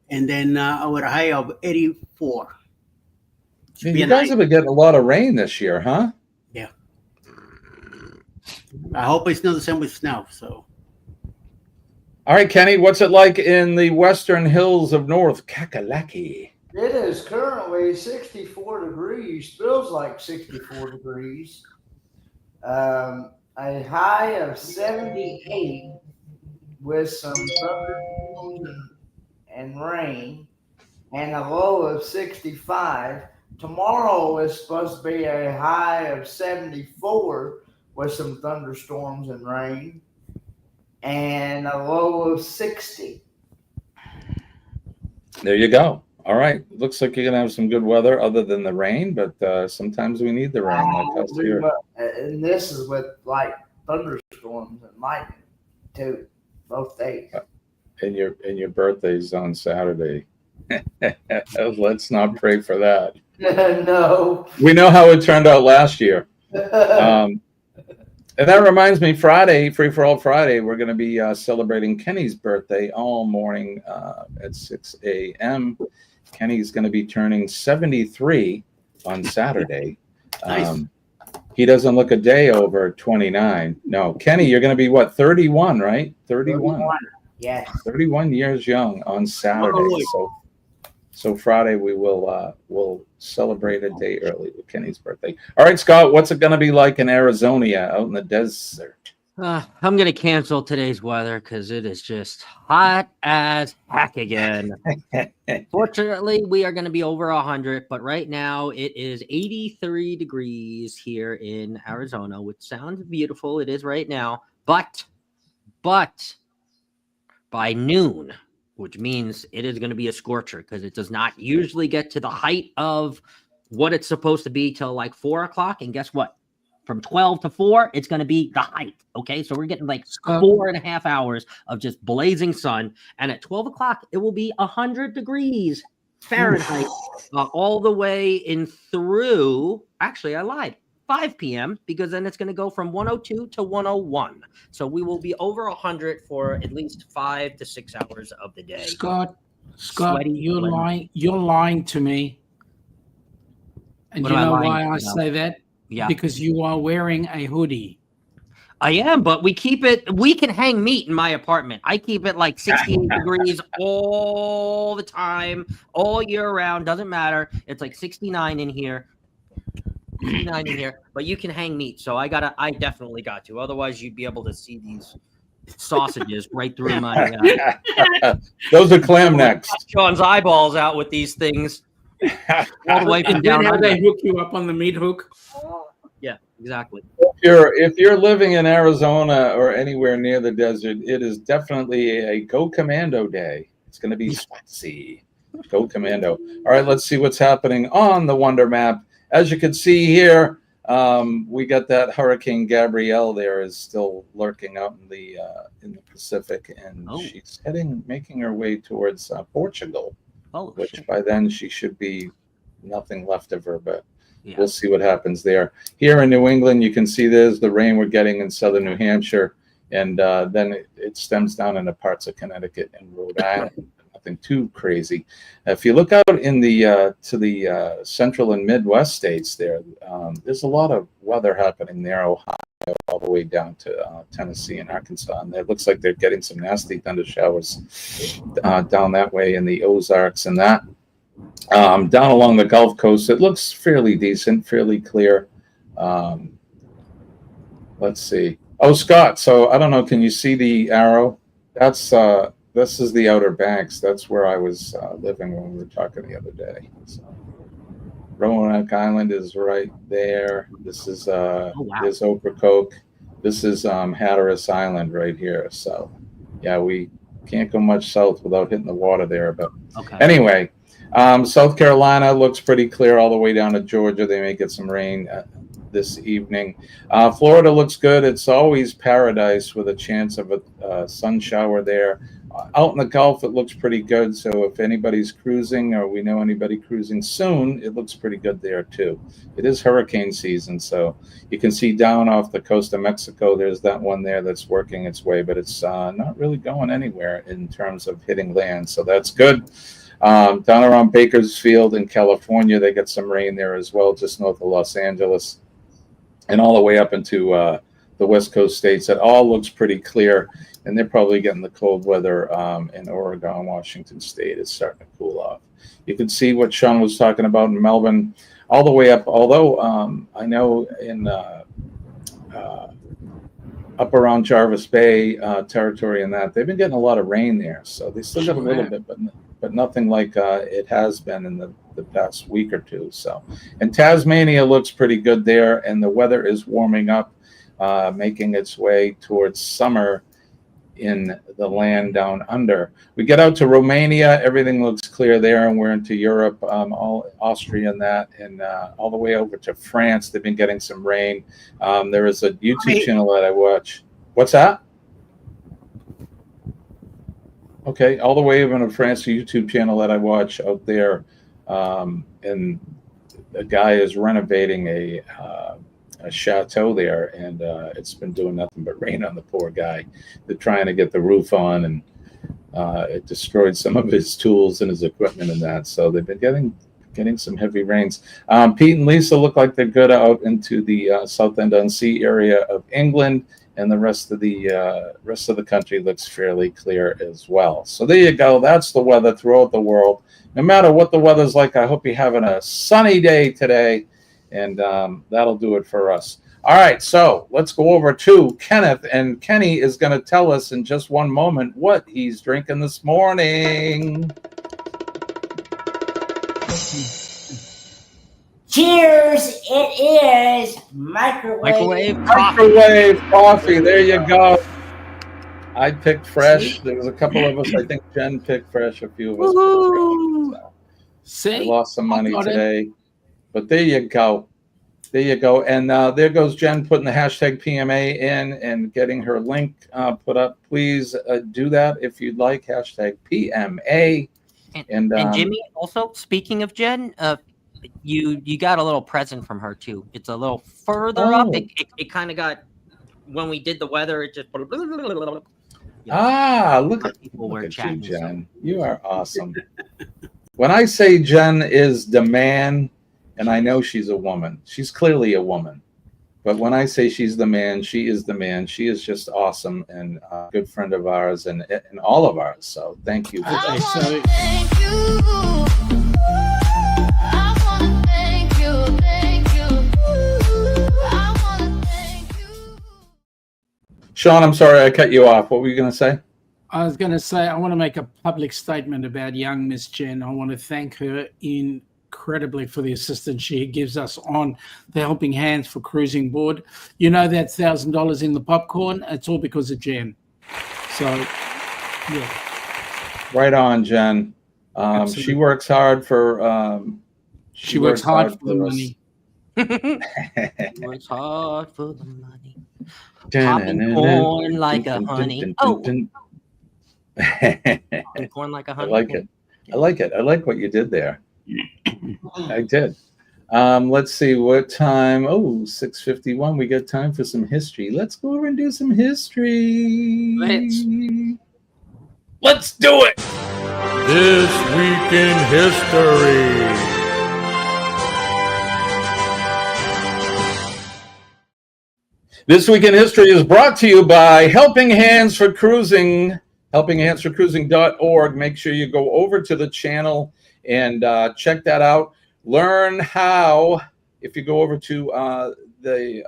And then with a high of 84. You guys have been getting a lot of rain this year, huh? Yeah. I hope it's not the same with snow. So. All right, Kenny, what's it like in the western hills of North Kakalaki? It is currently 64 degrees. Feels like 64 degrees. A high of 78 with some thunder and rain, and a low of 65. Tomorrow is supposed to be a high of 74 with some thunderstorms and rain, and a low of 60. There you go. All right. Looks like you're going to have some good weather other than the rain, but sometimes we need the rain like us here. And this is with like thunderstorms and lightning too, both days. And your birthday's on Saturday. Let's not pray for that. No. We know how it turned out last year. And that reminds me, Friday, Free for All Friday, we're going to be celebrating Kenny's birthday all morning at 6 a.m. Kenny's going to be turning 73 on Saturday. Nice. He doesn't look a day over 29. No, Kenny, you're going to be what, 31, right? 31. Yes. 31 years young on Saturday. So Friday we will celebrate a day early with Kenny's birthday. All right, Scott, what's it going to be like in Arizona out in the desert? I'm going to cancel today's weather because it is just hot as heck again. Fortunately, we are going to be over 100, but right now it is 83 degrees here in Arizona, which sounds beautiful. It is right now, but by noon, which means it is going to be a scorcher because it does not usually get to the height of what it's supposed to be till like 4 o'clock. And guess what? From 12 to 4, it's going to be the height. Okay. So we're getting like 4.5 hours of just blazing sun. And at 12 o'clock, it will be 100 degrees Fahrenheit all the way in through. Actually, I lied. 5 p.m. because then it's going to go from 102 to 101. So we will be over 100 for at least 5 to 6 hours of the day. Scott, Sweaty, you're lying. You're lying to me. And you know why I say that? Yeah. Because you are wearing a hoodie. I am, but we keep it. We can hang meat in my apartment. I keep it like 68 degrees all the time, all year round. Doesn't matter. It's like 69 in here. 69 in here, but you can hang meat. So I definitely got to. Otherwise, you'd be able to see these sausages right through my. Those are clam necks. Sean's eyeballs out with these things. All the way from down. How they hook you up on the meat hook? Yeah, Exactly. If you're living in Arizona or anywhere near the desert, it is definitely a Go Commando day. It's going to be spicy. Go Commando. All right, let's see what's happening on the Wonder Map. As you can see here, we got that Hurricane Gabrielle there is still lurking out in the Pacific, and she's making her way towards Portugal, which by then she should be nothing left of her, but we'll see what happens there. Here in New England, you can see there's the rain we're getting in southern New Hampshire, and then it stems down into parts of Connecticut and Rhode Island. Nothing too crazy. If you look out in the to the central and Midwest states there's a lot of weather happening there, Ohio all the way down to Tennessee and Arkansas, and it looks like they're getting some nasty thunder showers down that way in the Ozarks and that. Down along the Gulf Coast, it looks fairly decent, fairly clear. Let's see. Oh, Scott, so I don't know, can you see the arrow? This is the Outer Banks. That's where I was living when we were talking the other day. So, Roanoke Island is right there. This is there's Ocracoke. This is Hatteras Island right here. So, yeah, we can't go much south without hitting the water there. But anyway, South Carolina looks pretty clear all the way down to Georgia. They may get some rain this evening. Florida looks good. It's always paradise with a chance of a sun shower there. Out in the Gulf, it looks pretty good. So if anybody's cruising or we know anybody cruising soon, it looks pretty good there too. It is hurricane season. So you can see down off the coast of Mexico, there's that one there that's working its way, but it's not really going anywhere in terms of hitting land. So that's good. Down around Bakersfield in California, they get some rain there as well, just north of Los Angeles, and all the way up into the West Coast states. It all looks pretty clear, and they're probably getting the cold weather in Oregon, Washington State. It's starting to cool off. You can see what Shaun was talking about in Melbourne, all the way up, although I know in up around Jarvis Bay territory and that, they've been getting a lot of rain there. So they still got a little bit, but nothing like it has been in the past week or two. So, and Tasmania looks pretty good there, and the weather is warming up, making its way towards summer in the land down under. We get out to Romania, everything looks clear there, and we're into Europe, all Austria and that, and all the way over to France. They've been getting some rain. There is a YouTube channel that I watch. What's that? Okay, all the way over to France, a YouTube channel that I watch out there, and a guy is renovating a chateau there, and it's been doing nothing but rain on the poor guy. They're trying to get the roof on, and it destroyed some of his tools and his equipment and that. So they've been getting some heavy rains. Pete and Lisa look like they're good out into the Southend-on-Sea area of England, and the rest of the country looks fairly clear as well. So there you go. That's the weather throughout the world. No matter what the weather's like, I hope you're having a sunny day today, and that'll do it for us. All right, so let's go over to Kenneth, and Kenny is going to tell us in just one moment what he's drinking this morning. Cheers! It is microwave coffee. There you go. I picked fresh. There was a couple of us. I think Jen picked fresh. A few of us picked fresh. So I lost some money today, but there you go. There you go. And there goes Jen putting the hashtag PMA in and getting her link put up. Please do that if you'd like. Hashtag PMA. And Jimmy, also, speaking of Jen, you got a little present from her too. It's a little further up. It kind of got, when we did the weather, it just look at people were chatting. You, Jen. You are awesome. When I say Jen is the man, and I know she's a woman, she's clearly a woman. But when I say she's the man, she is the man. She is just awesome and a good friend of ours and all of ours. So thank you for that. Thank you. Shaun, I'm sorry I cut you off. What were you going to say? I was going to say I want to make a public statement about young Miss Jen. I want to thank her in incredibly for the assistance she gives us on the Helping Hands for Cruising board. You know that $1,000 in the popcorn? It's all because of Jen. So, yeah. Right on, Jen. She works hard for. She works hard for the money. Works hard for the money. Popping corn like a honey. Popping corn like a honey. I like it. I like it. I like what you did there. I did. Let's see what time. Oh, 6:51. We got time for some history. Let's go over and do some history. Let's do it. This Week in History. This Week in History is brought to you by Helping Hands for Cruising, helpinghandsforcruising.org. Make sure you go over to the channel and check that out. Learn how, if you go over to the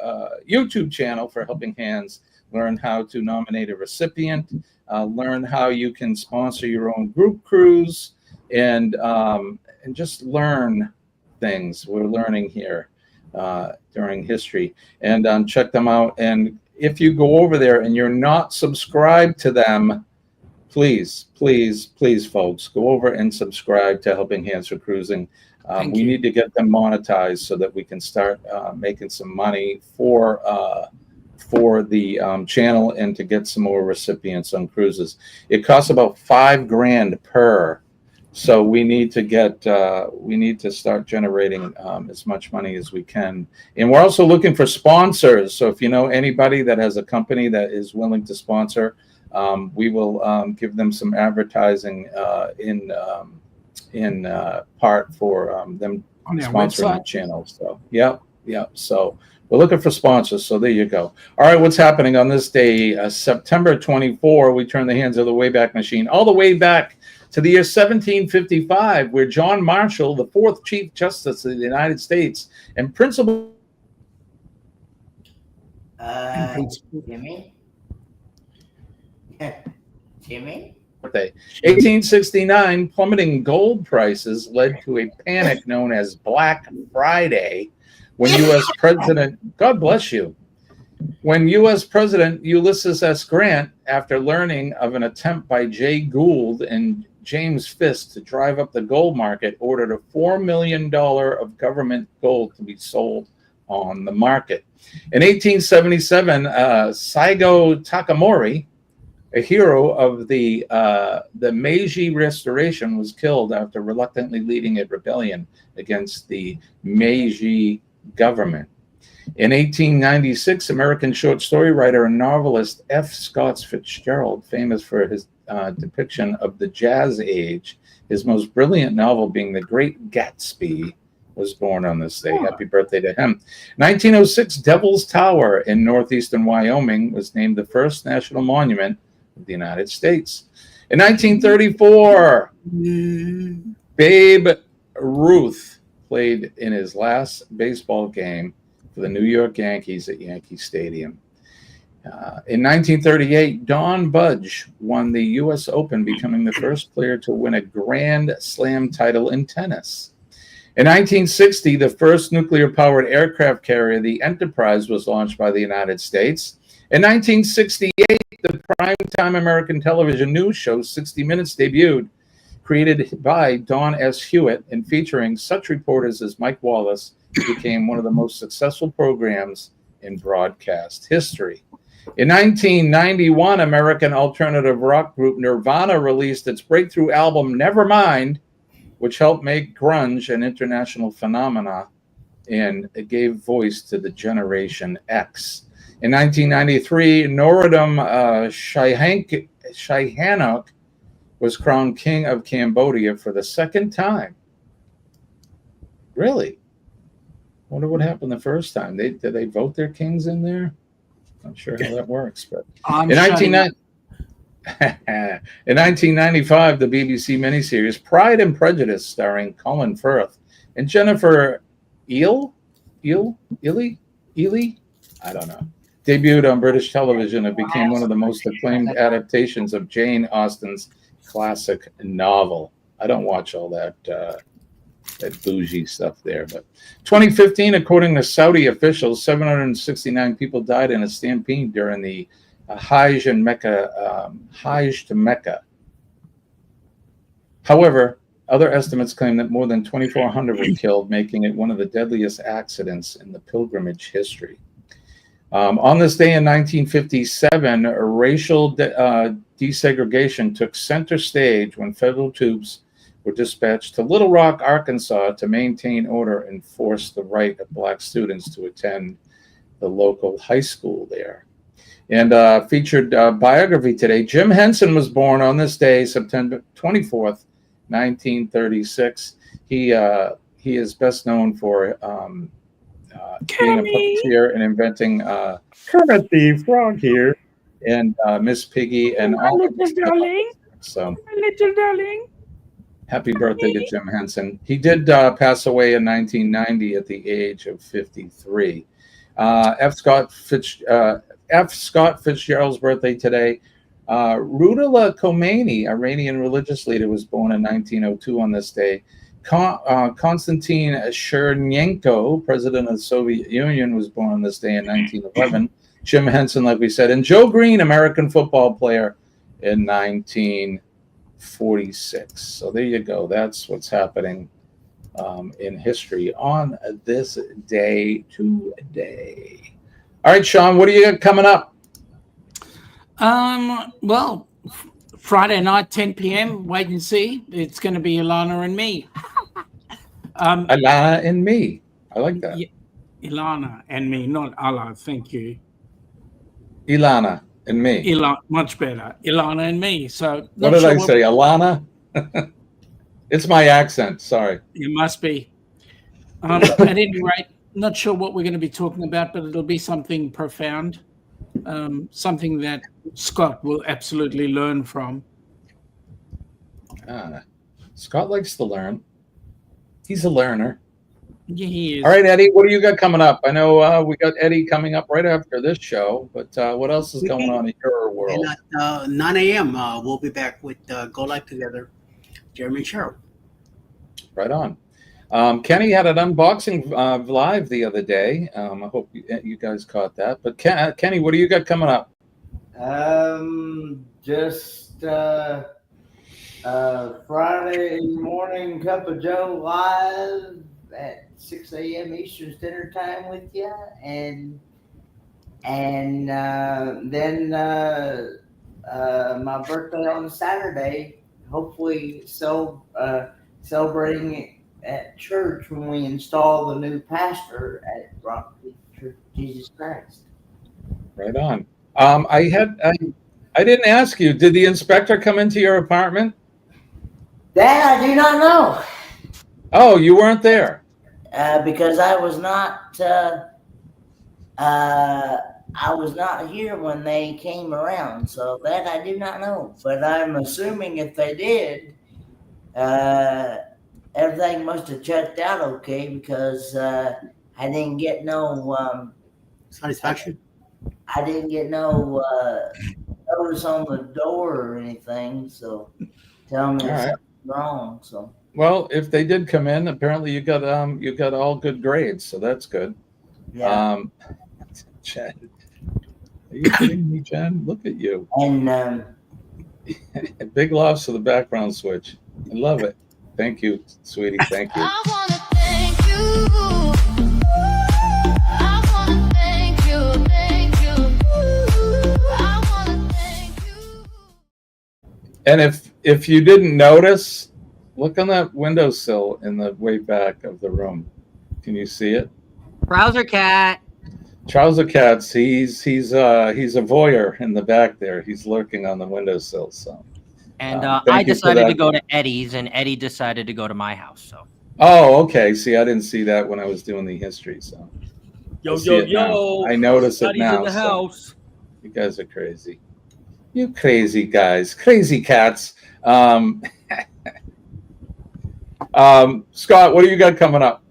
YouTube channel for Helping Hands, learn how to nominate a recipient, learn how you can sponsor your own group cruise, and just learn things. We're learning here during history, and check them out. And if you go over there and you're not subscribed to them, please, please, please, folks, go over and subscribe to Helping Hands for Cruising. We need to get them monetized so that we can start making some money for the channel and to get some more recipients on cruises. It costs about $5,000 per. So we need to start generating as much money as we can. And we're also looking for sponsors. So if you know anybody that has a company that is willing to sponsor, we will give them some advertising in part for them sponsoring the channel. So yeah. So we're looking for sponsors. So there you go. All right, what's happening on this day, September 24? We turn the hands of the Wayback Machine all the way back to the year 1755, where John Marshall, the 4th Chief Justice of the United States and principal. Jimmy? Jimmy? 1869, plummeting gold prices led to a panic known as Black Friday, when U.S. President, God bless you, when U.S. President Ulysses S. Grant, after learning of an attempt by Jay Gould and James Fisk to drive up the gold market, ordered a $4 million of government gold to be sold on the market. In 1877, Saigo Takamori, a hero of the Meiji Restoration, was killed after reluctantly leading a rebellion against the Meiji government. In 1896, American short story writer and novelist F. Scott Fitzgerald, famous for his depiction of the Jazz Age, his most brilliant novel being The Great Gatsby, was born on this day. Happy birthday to him. 1906, Devil's Tower in northeastern Wyoming was named the first national monument of the United States. In 1934, Babe Ruth played in his last baseball game for the New York Yankees at Yankee Stadium. In 1938, Don Budge won the U.S. Open, becoming the first player to win a Grand Slam title in tennis. In 1960, the first nuclear-powered aircraft carrier, the Enterprise, was launched by the United States. In 1968, the primetime American television news show 60 Minutes debuted, created by Don S. Hewitt and featuring such reporters as Mike Wallace. It became one of the most successful programs in broadcast history. In 1991, American alternative rock group Nirvana released its breakthrough album Nevermind, which helped make grunge an international phenomenon, and it gave voice to the Generation X. In 1993, Norodom Sihanouk was crowned King of Cambodia for the second time. Really? Wonder what happened the first time. Did they vote their kings in there? Not sure how that works. But in 1995, the BBC miniseries Pride and Prejudice, starring Colin Firth and Jennifer Ely, I don't know, debuted on British television. It became one of the most acclaimed adaptations of Jane Austen's classic novel. I don't watch all that that bougie stuff there. But 2015, according to Saudi officials, 769 people died in a stampede during the Hajj to Mecca. However, other estimates claim that more than 2,400 were killed, making it one of the deadliest accidents in the pilgrimage history. On this day in 1957, racial desegregation took center stage when federal troops were dispatched to Little Rock, Arkansas, to maintain order and force the right of black students to attend the local high school there. And featured biography today. Jim Henson was born on this day, September 24th, 1936. He is best known for being a puppeteer and inventing Kermit the Frog here and Miss Piggy and all of this stuff. So, my little darling. Happy birthday to Jim Henson. He did pass away in 1990 at the age of 53. F. Scott Fitzgerald's birthday today. Rudollah Khomeini, Iranian religious leader, was born in 1902 on this day. Konstantin Chernenko, president of the Soviet Union, was born on this day in 1911. Jim Henson, like we said, and Joe Green, American football player, in 1946. So there you go. That's what's happening in history on this day today. All right, Shaun, what do you got coming up? Well, Friday night, 10 p.m. Wait and see. It's going to be Ilana and me. Ilana and me. I like that. Yeah, Ilana and me, not Allah. Thank you. Ilana and me. Ilana, much better. Ilana and me. So what did I say? Ilana? It's my accent. Sorry. It must be. At any rate, not sure what we're going to be talking about, but it'll be something profound. Something that Scott will absolutely learn from. Scott likes to learn. He's a learner. Yeah, he is. All right, Eddie, what do you got coming up? I know we got Eddie coming up right after this show, but what else is going on in your world? And at 9 a.m., we'll be back with Go Live Together, Jeremy and Cheryl. Right on. Kenny had an unboxing live the other day. I hope you guys caught that. But Kenny, what do you got coming up? Just Friday morning Cuppa Joe live at 6 a.m. Eastern Standard Time with you, and then my birthday on Saturday. Hopefully, celebrating at church when we install the new pastor at Rock Church Jesus Christ. Right on. I didn't ask you. Did the inspector come into your apartment? That I do not know. Oh, you weren't there. Because I was not. I was not here when they came around, so that I do not know. But I'm assuming if they did, everything must have checked out okay, because I didn't get no satisfaction. I didn't get no notice on the door or anything, so tell me it's wrong. So well, if they did come in, apparently you got all good grades, so that's good. Yeah. Chad, are you kidding me, Chad? Look at you. And big loves for the background switch. I love it. Thank you, sweetie. Thank you. I wanna thank you. I wanna thank you, thank you. I wanna thank you. And if you didn't notice, look on that windowsill in the way back of the room. Can you see it? Trouser cat. Trouser Cats. He's a voyeur in the back there. He's lurking on the windowsill. So. And I decided to go to Eddie's, and Eddie decided to go to my house. So. Oh, okay. See, I didn't see that when I was doing the history. So. Yo. I notice it now. In the house. You guys are crazy. You crazy guys, crazy cats. Scott, what do you got coming up?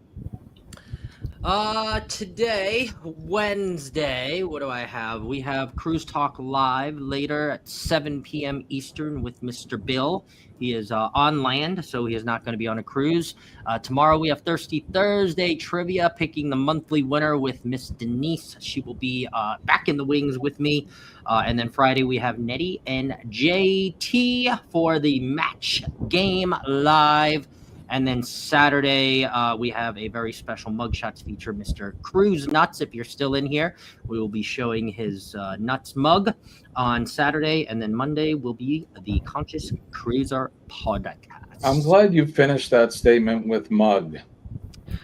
Today, Wednesday, what do I have? We have Cruise Talk Live later at 7 p.m. Eastern with Mr. Bill. He is on land, so he is not going to be on a cruise. Tomorrow we have Thirsty Thursday trivia, picking the monthly winner with Miss Denise. She will be back in the wings with me. And then Friday we have Nettie and JT for the match game live. And then Saturday, we have a very special mugshots feature, Mr. Cruise Nuts. If you're still in here, we will be showing his Nuts mug on Saturday. And then Monday will be the Conscious Cruiser podcast. I'm glad you finished that statement with mug.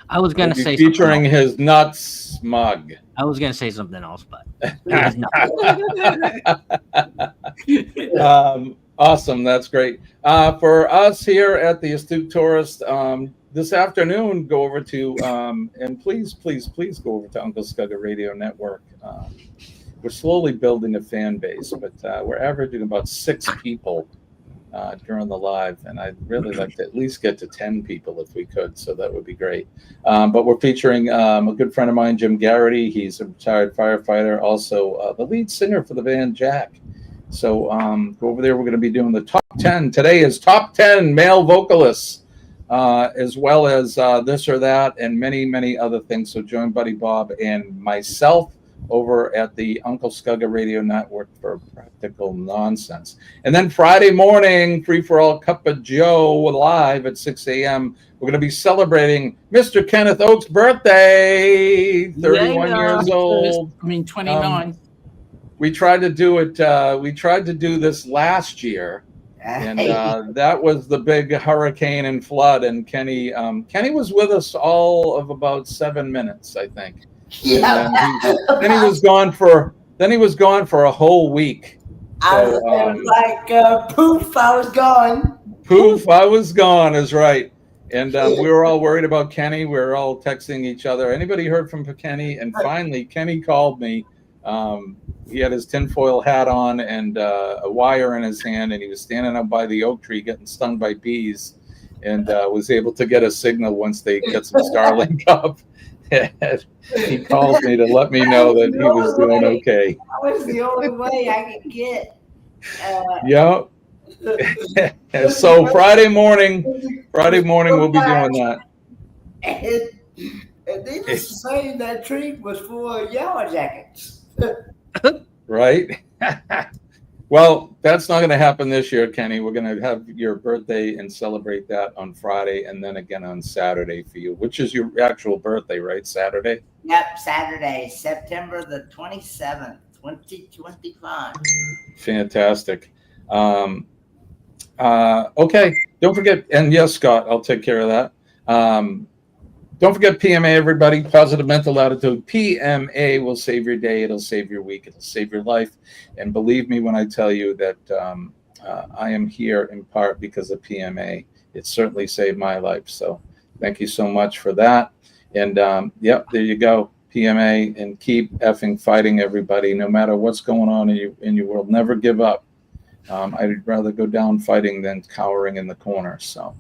I was going to say featuring his Nuts mug. I was going to say something else, but awesome. That's great. For us here at the Astute Tourist, this afternoon, go over to, and please go over to Uncle Scugga Radio Network. We're slowly building a fan base, but we're averaging about 6 people during the live, and I'd really like to at least get to 10 people if we could, so that would be great. But we're featuring a good friend of mine, Jim Garrity. He's a retired firefighter, also the lead singer for the band Jack. So go over there. We're going to be doing the top 10. Today is top 10 male vocalists, as well as this or that and many, many other things. So join Buddy Bob and myself over at the Uncle Scugga Radio Network for Practical Nonsense. And then Friday morning, Free for All Cuppa Joe live at 6 a.m. We're going to be celebrating Mr. Kenneth Oak's birthday, 31 years old. 29. We tried to do it. We tried to do this last year, and that was the big hurricane and flood. And Kenny was with us all of about 7 minutes, I think. Yeah. Then he was gone for a whole week. I was like, poof, I was gone. Poof, I was gone is right. And we were all worried about Kenny. We were all texting each other. Anybody heard from Kenny? And finally, Kenny called me. He had his tinfoil hat on and a wire in his hand, and he was standing up by the oak tree getting stung by bees, and was able to get a signal once they get some Starlink up. And he called me to let me know that he was doing okay. That was the only way I could get. Yeah. So Friday morning we'll be doing that. And they just say that tree was full of yellow jackets. Right? Well, that's not going to happen this year, Kenny. We're going to have your birthday and celebrate that on Friday, and then again on Saturday for you, which is your actual birthday, right? Saturday? Yep, Saturday, September the 27th, 2025. Fantastic. Okay, don't forget, and yes, Scott, I'll take care of that. Don't forget PMA, everybody. Positive Mental Attitude. PMA will save your day. It'll save your week. It'll save your life. And believe me when I tell you that I am here in part because of PMA. It certainly saved my life. So thank you so much for that. And yep, there you go. PMA, and keep effing fighting, everybody. No matter what's going on in your world, never give up. I'd rather go down fighting than cowering in the corner. So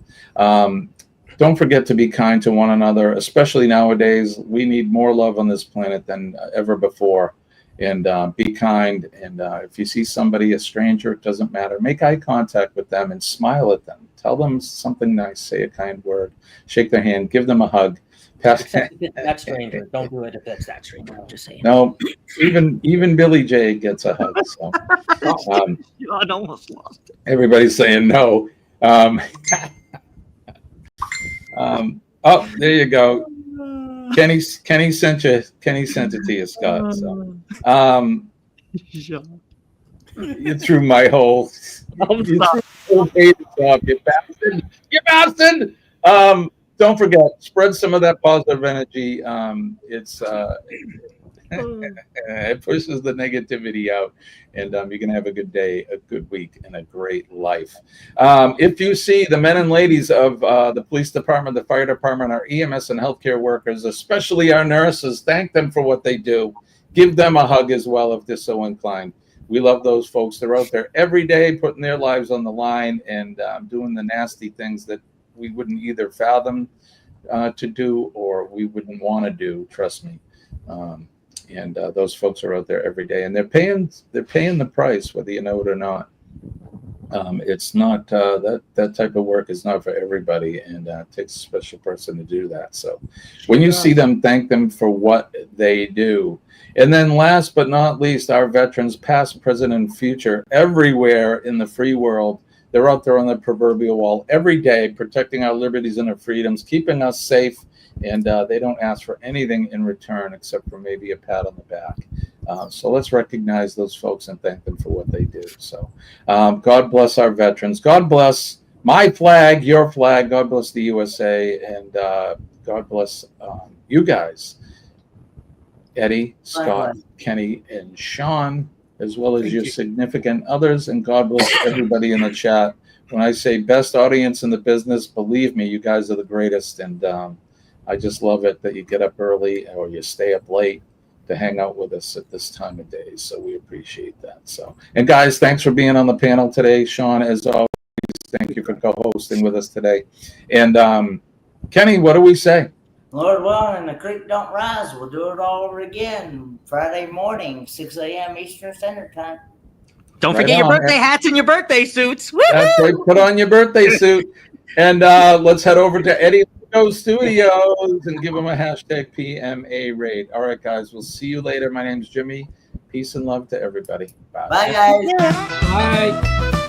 don't forget to be kind to one another, especially nowadays. We need more love on this planet than ever before. And be kind. And if you see somebody, a stranger, it doesn't matter. Make eye contact with them and smile at them. Tell them something nice. Say a kind word. Shake their hand. Give them a hug. That stranger. Don't do it if it's that stranger. I'm just saying. No, even Billy J gets a hug. So I almost lost it. Everybody's saying no. Oh, there you go. Kenny sent it to you, Scott. So, you threw my whole. You bastard! You bastard! Don't forget, spread some of that positive energy. It pushes the negativity out, and you're going to have a good day, a good week, and a great life. If you see the men and ladies of the police department, the fire department, our EMS and healthcare workers, especially our nurses, thank them for what they do. Give them a hug as well if they're so inclined. We love those folks. They're out there every day putting their lives on the line and doing the nasty things that we wouldn't either fathom to do or we wouldn't want to do. Trust me. And those folks are out there every day, and they're paying the price, whether you know it or not. It's not that type of work is not for everybody, and it takes a special person to do that. So when you see them, thank them for what they do. And then last but not least, our veterans, past, present, and future, everywhere in the free world. They're out there on the proverbial wall every day, protecting our liberties and our freedoms, keeping us safe, and they don't ask for anything in return except for maybe a pat on the back. So let's recognize those folks and thank them for what they do. So God bless our veterans. God bless my flag, your flag. God bless the USA, and God bless you guys, Eddie, Scott, Kenny, and Shaun, as well as your significant others, and God bless everybody in the chat. When I say best audience in the business, believe me, you guys are the greatest, and I just love it that you get up early or you stay up late to hang out with us at this time of day. So we appreciate that. So, and guys, thanks for being on the panel today. Shaun, as always, thank you for co-hosting with us today. And Kenny, what do we say? Lord willing, and the creek don't rise, we'll do it all over again Friday morning, 6 a.m. Eastern Standard Time. Don't forget your birthday hats and your birthday suits. Woo-hoo! That's right. Put on your birthday suit. And let's head over to Eddie Studios and give them a hashtag PMA raid. All right, guys. We'll see you later. My name's Jimmy. Peace and love to everybody. Bye. Bye, guys. Bye.